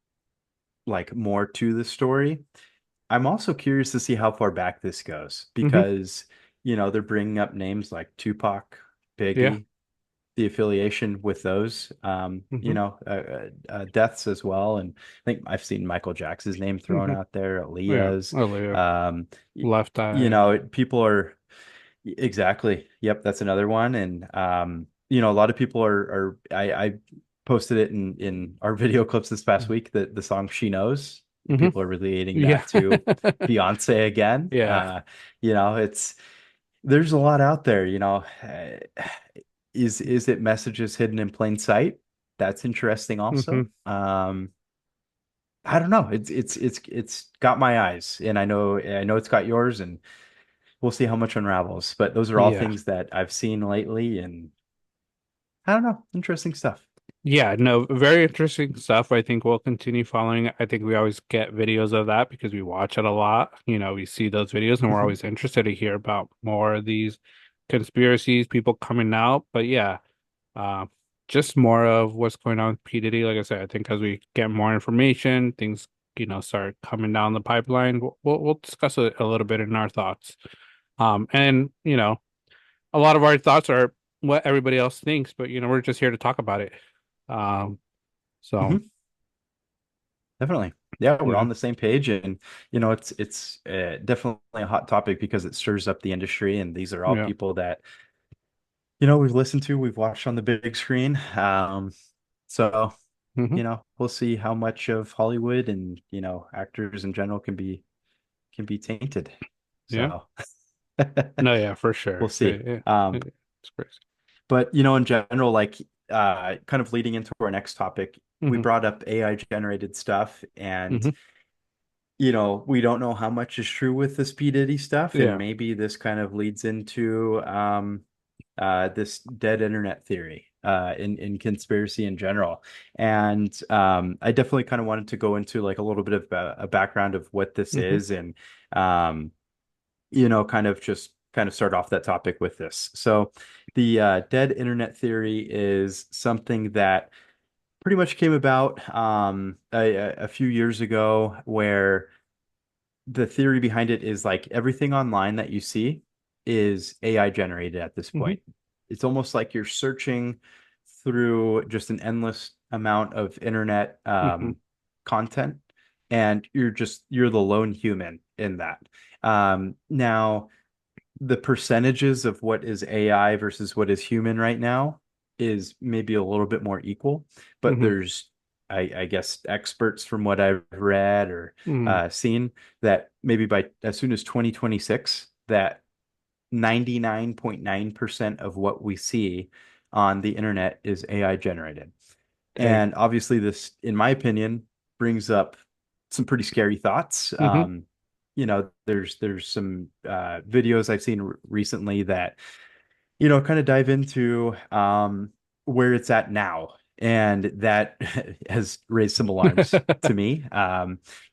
like more to the story. I'm also curious to see how far back this goes Hmm. because, you know, they're bringing up names like Tupac, Yeah. Biggie, the affiliation with those, Hmm. deaths as well. And I think I've seen Michael Jackson's name thrown Hmm. out there, Yeah. Aaliyah's. Oh, yeah. Um, Left you Eye. know, people are exactly. Yep, that's another one. And you know, a lot of people I posted it in our video clips this past week, that the song She Knows. Hmm. People are relating Yeah. that to Beyonce again. Yeah. You know, it's there's a lot out there, you know. Is it messages hidden in plain sight? That's interesting Hmm. also. I don't know. It's got my eyes, and I know it's got yours, and we'll see how much unravels. But those are all Yeah. things that I've seen lately, and I don't know, interesting stuff. Yeah, no, very interesting stuff. I think we'll continue following it. I think we always get videos of that because we watch it a lot. You know, we see those videos and we're Mhm. always interested to hear about more of these conspiracies, people coming out. But yeah, uh, just more of what's going on with P. Diddy. Like I said, I think as we get more information, things, start coming down the pipeline, we'll discuss it a little bit in our thoughts. And a lot of our thoughts are what everybody else thinks, but we're just here to talk about it. Um, so Mhm. Definitely. Yeah, we're yeah, on the same page, and you know, it's definitely a hot topic because it stirs up the industry, and these are all yeah, people that, you know, we've listened to, we've watched on the big screen. So hmm, you know, we'll see how much of Hollywood and, you know, actors in general can be tainted. yeah. So No, yeah, for sure. we'll see. Yeah, it's crazy. But you know, in general, like kind of leading into our next topic, we Hmm. brought up AI generated stuff, and Hmm. we don't know how much is true with this P. Diddy stuff, and Yeah. maybe this kind of leads into this dead internet theory in conspiracy in general. And I definitely kind of wanted to go into like a little bit of a background of what this Hmm. is, and um, kind of just kind of start off that topic with this. So the dead internet theory is something that pretty much came about a few years ago, where the theory behind it is like everything online that you see is AI generated at this Hmm. point. It's almost like you're searching through just an endless amount of internet Hmm. content, and you're the lone human in that. Now, the percentages of what is AI versus what is human right now is maybe a little bit more equal, but Hmm. there's, I guess, experts from what I've read or Hmm. seen that maybe by as soon as 2026, that 99.9% of what we see on the internet is AI generated. Dang. And obviously, this, in my opinion, brings up some pretty scary thoughts. Hmm. There's some videos I've seen recently that kind of dive into where it's at now, and that has raised some alarms to me.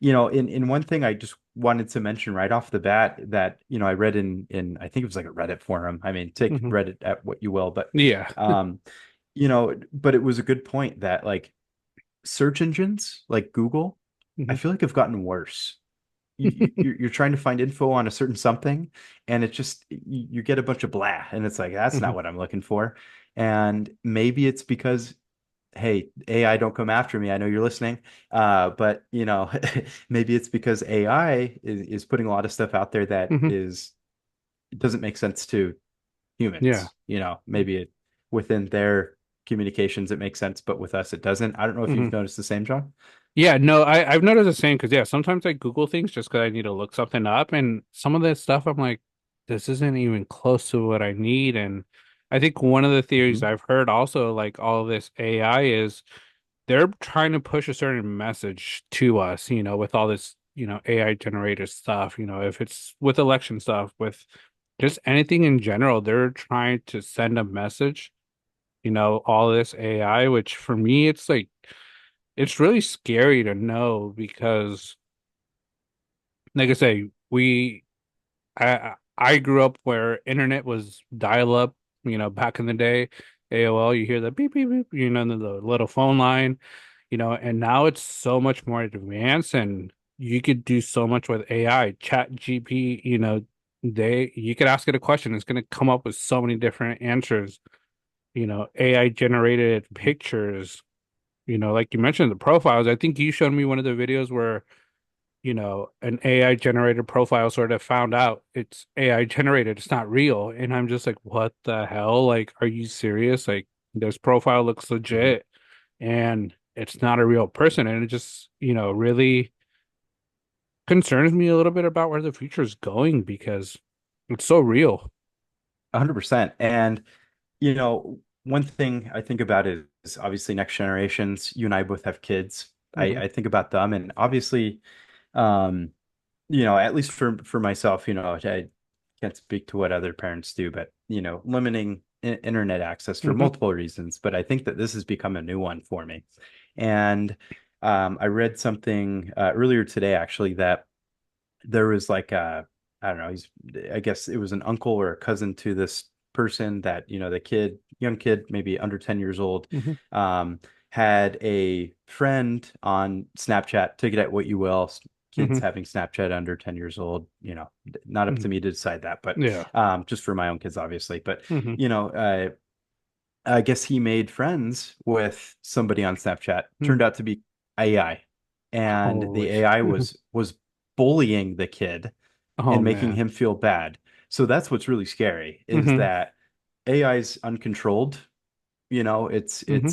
In one thing I just wanted to mention right off the bat that I read in I think it was like a Reddit forum. I mean, take Hmm. Reddit at what you will, but Yeah. um, but it was a good point that like search engines like Google, I Hmm. feel like have gotten worse. You're trying to find info on a certain something, and it just you get a bunch of blah, and it's like that's not Hmm. what I'm looking for. And maybe it's because, hey, AI, don't come after me. I know you're listening. But maybe it's because AI is putting a lot of stuff out there that Hmm. it doesn't make sense to Yeah. humans. Maybe within their communications it makes sense, but with us it doesn't. I don't know if Hmm. you've noticed the same, John. Yeah, no, I've noticed the same because yeah, sometimes I Google things just because I need to look something up, and some of this stuff I'm like, this isn't even close to what I need. And I think one of the theories Mhm. I've heard also, like all of this AI is they're trying to push a certain message to us, with all this, AI generated stuff, if it's with election stuff, with just anything in general, they're trying to send a message, all this AI, which for me, it's like, it's really scary to know because, like I say, I grew up where internet was dial up, back in the day, AOL, you hear the beep beep beep, the little phone line, and now it's so much more advanced and you could do so much with AI, Chat GP, you could ask it a question, it's going to come up with so many different answers, AI generated pictures, like you mentioned the profiles. I think you showed me one of the videos where an AI generated profile sort of found out it's AI generated, it's not real. And I'm just like, what the hell? Like, are you serious? Like, this profile looks Mhm. legit and it's not a real person. And it just, really concerns me a little bit about where the future is going because it's so real. 100%. And one thing I think about is obviously next generations. You and I both have kids. Hmm. I think about them, and obviously, um, at least for myself, I can't speak to what other parents do, but limiting internet access for Hmm. multiple reasons. But I think that this has become a new one for me. And I read something earlier today, actually, that there was like I don't know, I guess it was an uncle or a cousin to this person that, the young kid, maybe under 10 years old, Hmm. um, had a friend on Snapchat, take it at what you will. Kids Hmm. having Snapchat under 10 years old, not up Hmm. to me to decide that, but Yeah. just for my own kids, obviously. But, Hmm. you know, uh, I guess he made friends with somebody on Snapchat, turned out to be AI. And the Holy. AI was bullying the kid Oh and making man. him feel bad. So that's what's really scary is Hmm. that AI is uncontrolled. It's Hmm.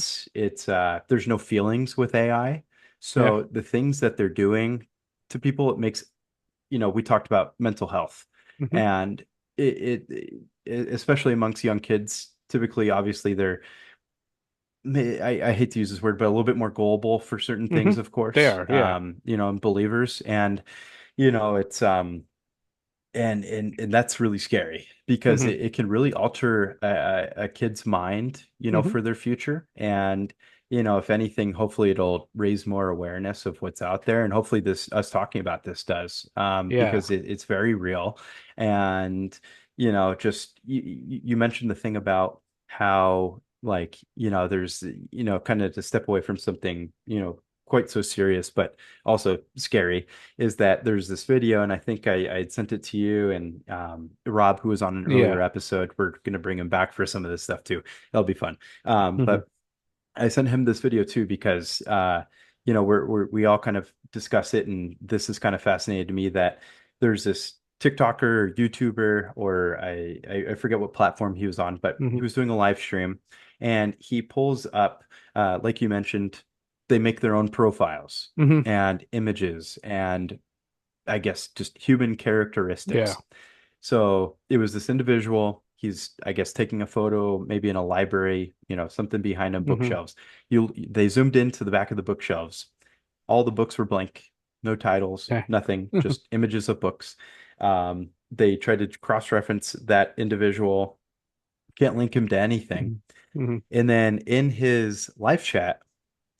there's no feelings with AI. Yeah. So the things that they're doing to people, it makes, we talked about mental health, Hmm. and it especially amongst young kids, typically, obviously, they're I hate to use this word, but a little bit more gullible for certain Hmm. things, of They course. are, yeah. And believers, and it's and that's really scary because Hmm. it can really alter a kid's mind, Hmm. for their future. And if anything, hopefully it'll raise more awareness of what's out there, and hopefully this us talking about this does, Yeah. because it's very real. And just you mentioned the thing about how, like, there's, kind of to step away from something, quite so serious, but also scary, is that there's this video, and I think I had sent it to you and Rob, who was on an Yeah. earlier episode. We're going to bring him back for some of this stuff too. That'll be fun. Hmm. But I sent him this video too because we all kind of discuss it, and this is kind of fascinating to me that there's this TikToker or YouTuber, or I forget what platform he was on, but he Hmm. was doing a live stream, and he pulls up, like you mentioned, they make their own profiles Hmm. and images and, I guess, just human Yeah. characteristics. So it was this individual. He's, I guess, taking a photo, maybe in a library, something behind him, Hmm. bookshelves. They zoomed into the back of the bookshelves. All the books were blank, no titles, Okay. nothing, just images of books. They tried to cross-reference that individual, can't link him to anything. Hmm. Hmm. And then in his live chat,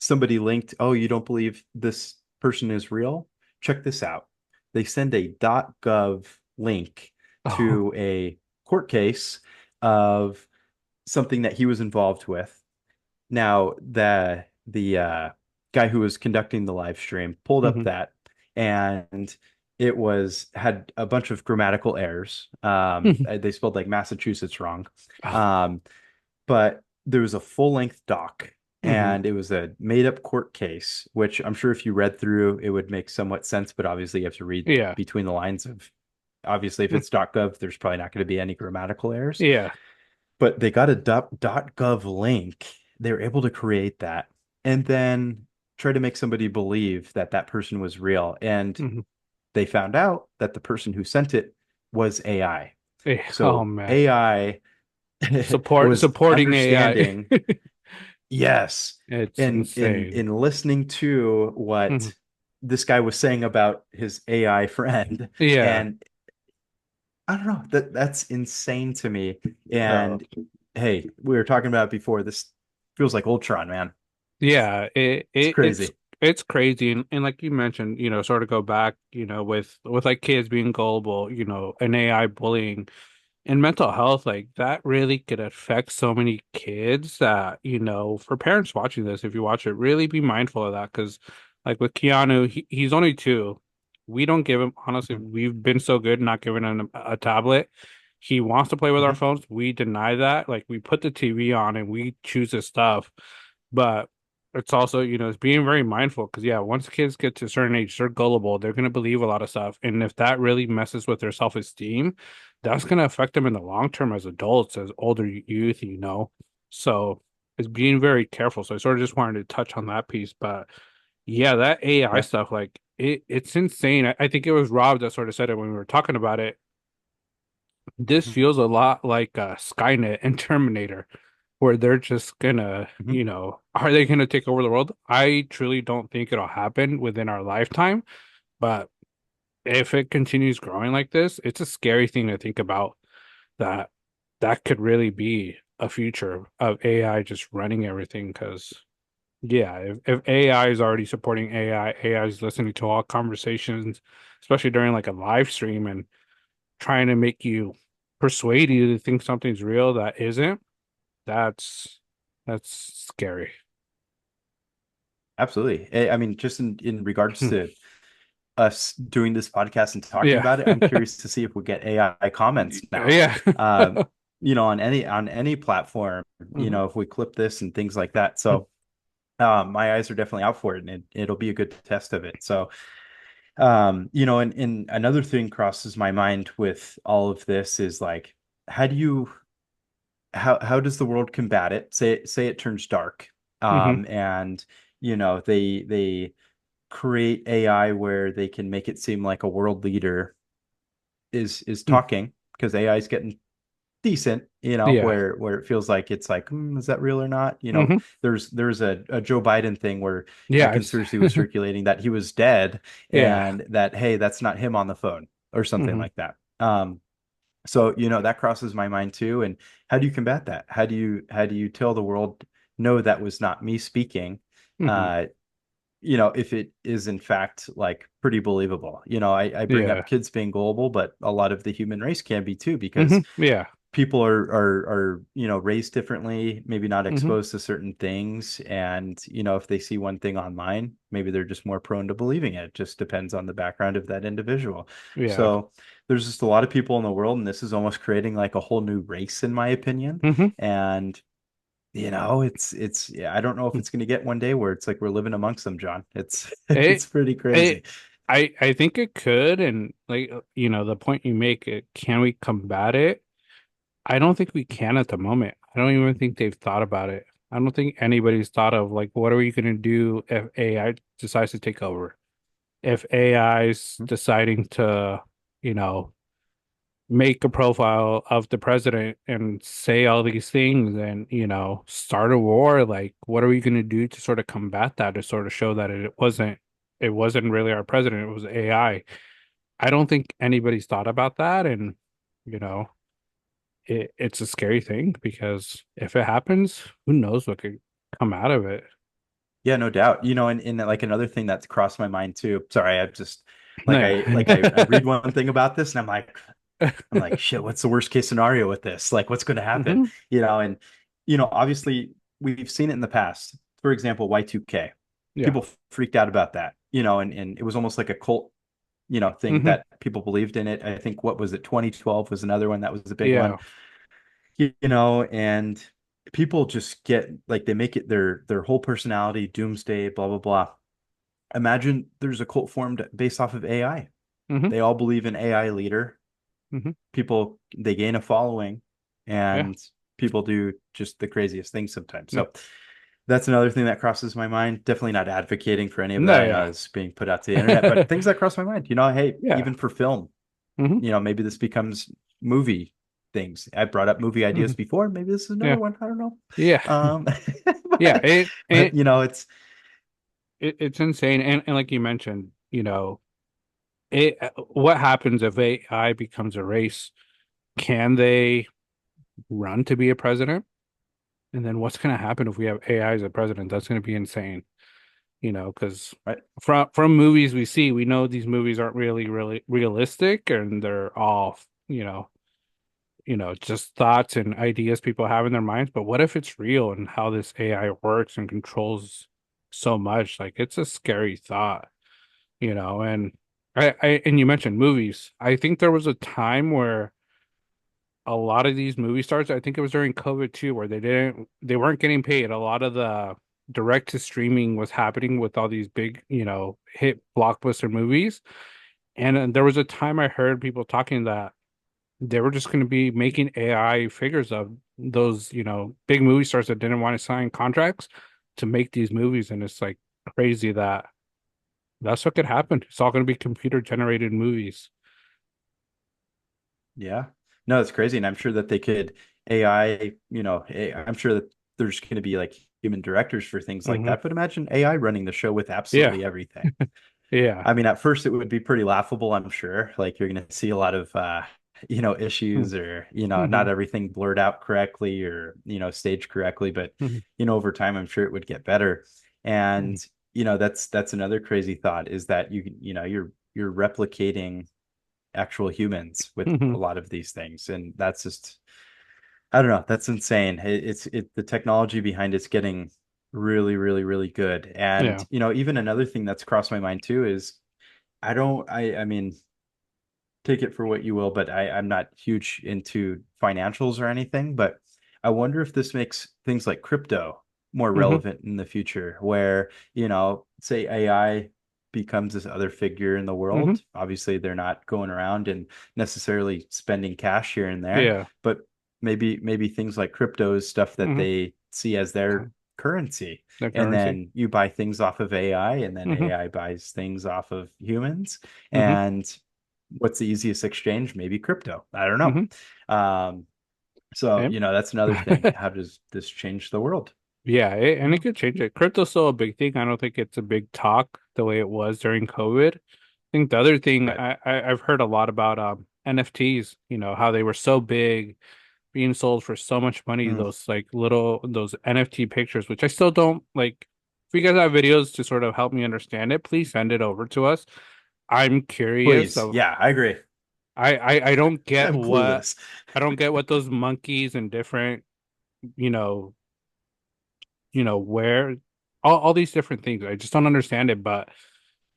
somebody linked, "Oh, you don't believe this person is real? Check this out." They send a .gov link Oh. to a court case of something that he was involved with. Now, the guy who was conducting the live stream pulled up Hmm. that, and it had a bunch of grammatical errors. They spelled like Massachusetts wrong. Oh. Um, but there was a full-length doc, Hmm. and it was a made-up court case, which I'm sure if you read through, it would make somewhat sense, but obviously you have to read Yeah. between the lines of, obviously, if it's .gov, there's probably not going to be any grammatical errors. Yeah. But they got a .gov link. They were able to create that and then try to make somebody believe that that person was real. And Hmm. they found out that the person who sent it was AI. Oh So man. AI was Supporting AI. understanding. Yes. It's And in insane. in listening to Hmm. what this guy was saying about his AI friend, Yeah. and I don't know, that's insane to me. Oh. And hey, we were talking about it before. This feels like Ultron, man. Yeah, It's it's crazy. it's crazy, and like you mentioned, sort of go back, with like kids being gullible, and AI bullying and mental health, like that really could affect so many kids that, for parents watching this, if you watch it, really be mindful of that because, like with Keanu, he's only 2. We don't give him, honestly, Mhm. we've been so good not giving him a tablet. He wants to play with our Mhm. phones. We deny that. Like we put the TV on and we choose his stuff, but it's also, it's being very mindful because yeah, once kids get to a certain age, they're gullible. They're gonna believe a lot of stuff, and if that really messes with their self-esteem, that's going to affect them in the long term as adults, as older youth. So it's being very careful. So I sort of just wanted to touch on that piece. But yeah, that AI Yeah. stuff, like it's insane. I think it was Rob that sort of said it when we were talking about it. This Mhm. feels a lot like Skynet and Terminator, where they're just gonna, Mhm. are they gonna take over the world? I truly don't think it'll happen within our lifetime, but if it continues growing like this, it's a scary thing to think about that that could really be a future of AI just running everything. Because, yeah, if AI is already supporting AI is listening to all conversations, especially during like a live stream and trying to make you persuade you to think something's real that isn't, that's that's scary. Absolutely. I mean, just in regards to us doing this podcast and talking Yeah. about it, I'm curious to see if we get AI comments now. Yeah. Um, on any platform, Mhm. if we clip this and things like that. So my eyes are definitely out for it, and it'll be a good test of it. So, and another thing crosses my mind with all of this is like, how do you how does the world combat it? Say it turns dark, Mhm. and they create AI where they can make it seem like a world leader is Mhm. talking, because AI is getting decent, Yeah. where it feels like it's like, is that real or not? Hmm. There's a Joe Biden thing where a Yeah. conspiracy was circulating that he was dead Yeah. and that, hey, that's not him on the phone or something Hmm. like that. So, that crosses my mind too. And how do you combat that? How do you tell the world, no, that was not me speaking? Hmm. Uh, if it is in fact like pretty believable. I bring Yeah. up kids being gullible, but a lot of the human race can be too, because Hmm. Yeah. people are raised differently, maybe not Hmm. exposed to certain things, and if they see one thing online, maybe they're just more prone to believing it. It just depends on the background of that individual. Yeah. So there's just a lot of people in the world, and this is almost creating like a whole new race, in my opinion. Hmm. And it's yeah, I don't know if it's going to get one day where it's like we're living amongst them, John. It's It, it's pretty crazy. it, I think it could, and like the point you make, can we combat it? I don't think we can at the moment. I don't even think they've thought about it. I don't think anybody's thought of like, what are we going to do if AI decides to take over? If AI's deciding to, you know, make a profile of the president and say all these things and, start a war, like, what are we going to do to sort of combat that, to sort of show that it wasn't really our president, it was AI. I don't think anybody's thought about that, and, you know, it's a scary thing because if it happens, who knows what could come out of it. Yeah, no doubt. And like another thing that's crossed my mind too. Sorry, I've just I read Yeah. one thing about this and I'm like, shit, what's the worst case scenario with this? Like, what's going to happen? Hmm. And obviously we've seen it in the past. For example, Y2K. Yeah. People freaked out about that, and it was almost like a cult, thing Hmm. that people believed in it. I think, what was it, 2012 was another one that was a big one. Yeah. And people just get like, they make it their whole personality, doomsday, blah blah blah. Imagine there's a cult formed based off of AI. Hmm. They all believe in AI leader. Hmm. People, they gain a following, Yeah. and people do just the craziest things sometimes. Yeah. So that's another thing that crosses my mind. Definitely not advocating for any of No, that. I know yeah. it's being put out to the internet, but things that cross my mind, hey, Yeah. even for film, Hmm. maybe this becomes movie things. I brought up movie Hmm. ideas before. Maybe this is another Yeah. one. I don't know. Yeah. Um, Yeah. but, It, but it it's it's insane. And like you mentioned, what happens if AI becomes a race? Can they run to be a president? And then what's going to happen if we have AI as a president? That's going to be insane, because right. from movies we know these movies aren't really realistic, and they're all, just thoughts and ideas people have in their minds. But what if it's real, and how this AI works and controls so much? Like, it's a scary thought, and and you mentioned movies. I think there was a time where a lot of these movie stars, I think it was during COVID too, where they weren't getting paid. A lot of the direct to streaming was happening with all these big, hit blockbuster movies. And there was a time I heard people talking that they were just going to be making AI figures of those, big movie stars that didn't want to sign contracts to make these movies. And it's like crazy that that's what could happen. It's all going to be computer generated movies. Yeah. No, it's crazy. And I'm sure that they could AI, I'm sure that there's going to be like human directors for things like Hmm. that. But imagine AI running the show with Yeah. absolutely everything. Yeah. I mean, at first it would be pretty laughable, I'm sure. Like, you're going to see a lot of, Hmm. issues, or, Hmm. not everything blurred out correctly, or, staged correctly. But, Hmm. over time, I'm sure it would get better. And, that's another crazy thought, is that you're replicating actual humans with Hmm. a lot of these things. And that's just, I don't know, that's insane. The technology behind it's getting really, really, really good. And, Yeah. even another thing that's crossed my mind too is, I mean, take it for what you will, but I'm not huge into financials or anything, but I wonder if this makes things like crypto more Hmm. relevant in the future, where, say AI becomes this other figure in the Hmm. world. Obviously, they're not going around and necessarily spending cash here and there, Yeah. but maybe things like crypto is stuff that Hmm. they see as their currency. The And currency. then you buy things off of AI, and then Hmm. AI buys things off of humans. Hmm. And what's the easiest exchange? Maybe crypto. I don't know. Hmm. Um, So, And that's another thing. How does this change the world? yeah, and it No. could change it. Crypto's still a big thing. I don't think it's a big talk the way it was during COVID. I think the other thing Right. I've heard a lot about NFTs, how they were so big, being sold for so much money, Mm, those like little those NFT pictures, which I still don't like. If you guys have videos to sort of help me understand it, please send it over to us. I'm curious please. of Yeah, I agree. I don't get I'm what clueless. those monkeys and different, you know, where all these different things. I just don't understand it, but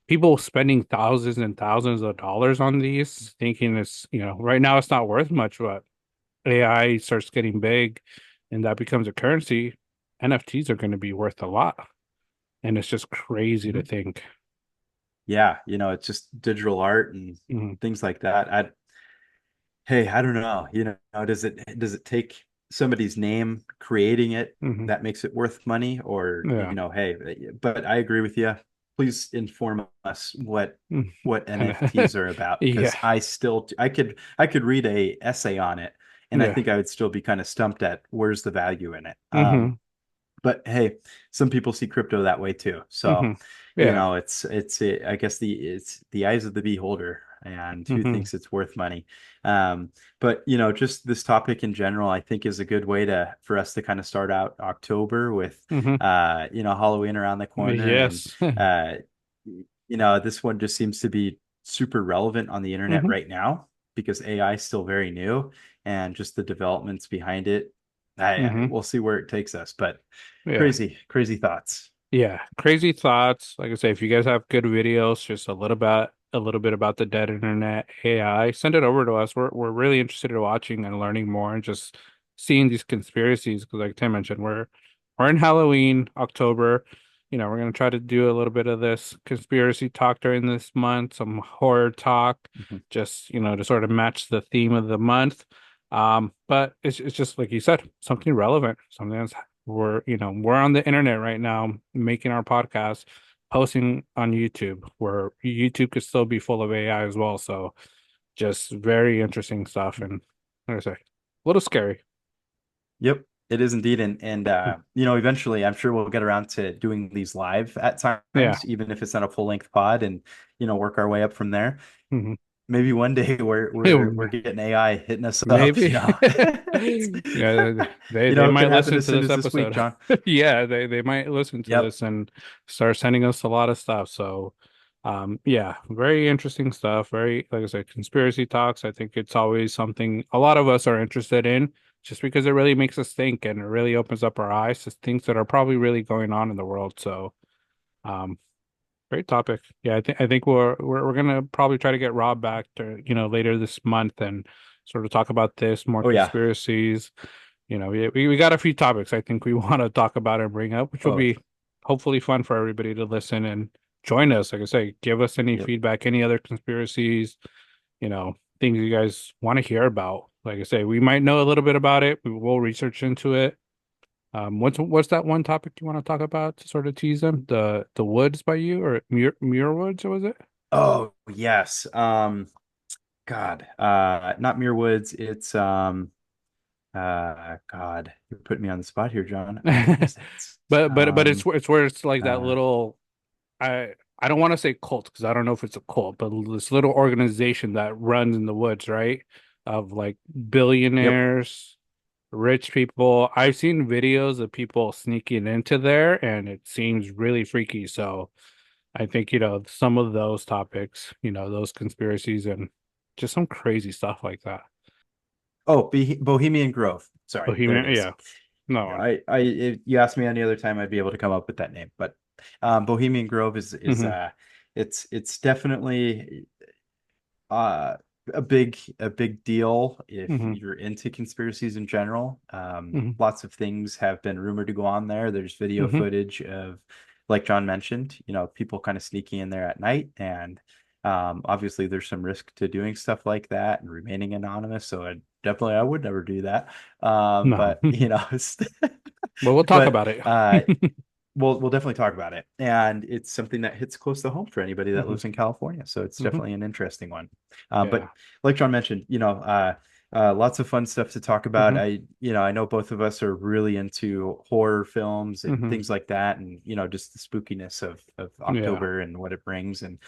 people spending thousands and thousands of dollars on these, thinking it's, right now it's not worth much, but AI starts getting big and that becomes a currency, NFTs are going to be worth a lot. And it's just crazy to Mhm. think. Yeah, it's just digital art and Hmm. things like that. Hey, I don't know. Does it take somebody's name creating it Hmm. that makes it worth money, or Yeah. hey, but I agree with you. Please inform us Mm. what And NFTs are about, yeah. because I could read a essay on it, and I Yeah. think I would still be kind of stumped at where's the value in it. Hmm. But hey, some people see crypto that way too. So, Hmm. Yeah. I guess it's the eyes of the beholder and who Hmm. thinks it's worth money. Um, but just this topic in general, I think is a good way for us to kind of start out October with Hmm. Halloween around the corner, and Yes. uh this one just seems to be super relevant on the internet Hmm. right now because AI is still very new, and just the developments behind it. Hmm. We'll see where it takes us, but Yeah. crazy, crazy thoughts. Yeah, crazy thoughts. Like I say, if you guys have good videos, just a little bit about the dead internet AI, send it over to us. We're really interested in watching and learning more and just seeing these conspiracies. Because, like Tim mentioned, we're in Halloween, October. We're gonna try to do a little bit of this conspiracy talk during this month, some horror talk, Mhm. just to sort of match the theme of the month. But it's just like you said, something relevant, something that's we're on the internet right now making our podcast, posting on YouTube, where YouTube could still be full of AI as well. So just very interesting stuff and like I say, a little scary. Yep, it is indeed. And eventually I'm sure we'll get around to doing these live at Yeah. times, even if it's not a full length pod, and work our way up from there. Hmm. Maybe one day we're getting AI hitting us up, Maybe. Yeah, they it might could happen listen as to soon this as this week, episode. John. Yeah, they might listen to Yep. this and start sending us a lot of stuff. So, yeah, very interesting stuff. Very, like I said, conspiracy talks. I think it's always something a lot of us are interested in, just because it really makes us think and it really opens up our eyes to things that are probably really going on in the world. So, um, great topic. Yeah, I think we're gonna probably try to get Rob back to, later this month and sort of talk about this, more Oh yeah. conspiracies. We got a few topics I think we want to talk about and bring up, which will Oh, be hopefully fun for everybody to listen and join us. Like I say, give us any yep. feedback, any other conspiracies, things you guys want to hear about. Like I say, we might know a little bit about it. We will research into it. What's that one topic you want to talk about to sort of tease them? The Woods by you or Muir Woods, or was it? Oh yes. God. Not Muir Woods. It's God. You put me on the spot here, John. What is it? But it's where it's like that Uh, little I don't want to say cult because I don't know if it's a cult, but this little organization that runs in the woods, right? Of like yep. billionaires, rich people. I've seen videos of people sneaking into there and it seems really freaky. So I think, some of those topics, those conspiracies and just some crazy stuff like that. Oh, Bohemian Grove. Sorry, there it Bohemian, is. yeah, no. If you asked me any other time, I'd be able to come up with that name. But Bohemian Grove is Hmm. it's definitely uh a big deal if Hmm. you're into conspiracies in general. Hmm. Lots of things have been rumored to go on there. There's video Hmm. footage of, like John mentioned, people kind of sneaking in there at night, and obviously there's some risk to doing stuff like that and remaining anonymous. So I would never do that. No. But But we'll talk but about it. we'll definitely talk about it, and it's something that hits close to home for anybody that Hmm. lives in California. So it's Hmm. definitely an interesting one. Yeah. But like John mentioned, Lots of fun stuff to talk about. Hmm. I know both of us are really into horror films and Hmm. things like that, and just the spookiness of Yeah. October and what it brings, and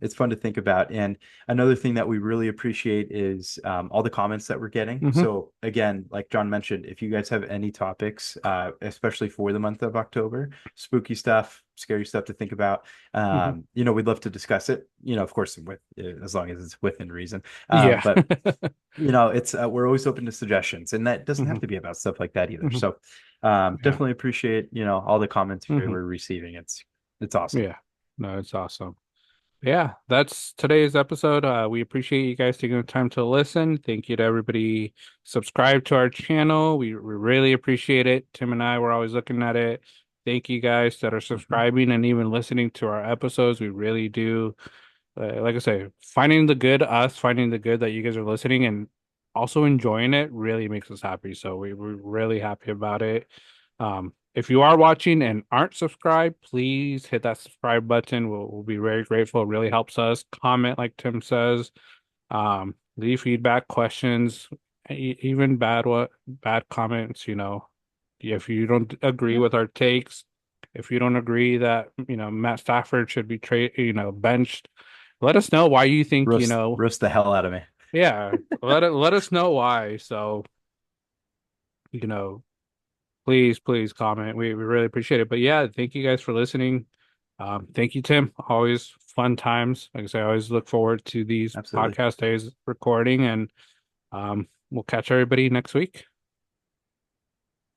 it's fun to think about. And another thing that we really appreciate is all the comments that we're getting. Hmm. So again, like John mentioned, if you guys have any topics, especially for the month of October, spooky stuff, scary stuff to think about, Hmm. we'd love to discuss it. Of course, with as long as it's within reason. Yeah. But it's we're always open to suggestions, and that doesn't have Hmm. to be about stuff like that either. Hmm. So Yeah. definitely appreciate all the commentary Hmm. we're receiving. It's awesome. Yeah. No, it's awesome. Yeah, that's today's episode. We appreciate you guys taking the time to listen. Thank you to everybody subscribe to our channel. We really appreciate it. Tim and I were always looking at it. Thank you guys that are Mhm. subscribing and even listening to our episodes. We really do. Like I say, finding the good that you guys are listening and also enjoying it really makes us happy. So we're really happy about it. If you are watching and aren't subscribed, please hit that subscribe button. We'll be very grateful. It really helps us. Comment, like Tim says. Leave feedback, questions, even bad comments. If you don't agree Yeah. with our takes, if you don't agree that Matt Stafford should be benched, let us know why you think Roast the hell out of me. yeah, let us know why. So you know please comment. We really appreciate it. But yeah, thank you guys for listening. Thank you, Tim. Always fun times. Like I say, I always look forward to these Absolutely. podcast days recording, and we'll catch everybody next week.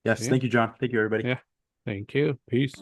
Yes. Yeah, Thank you, John. Thank you, everybody. yeah. Thank you. Peace.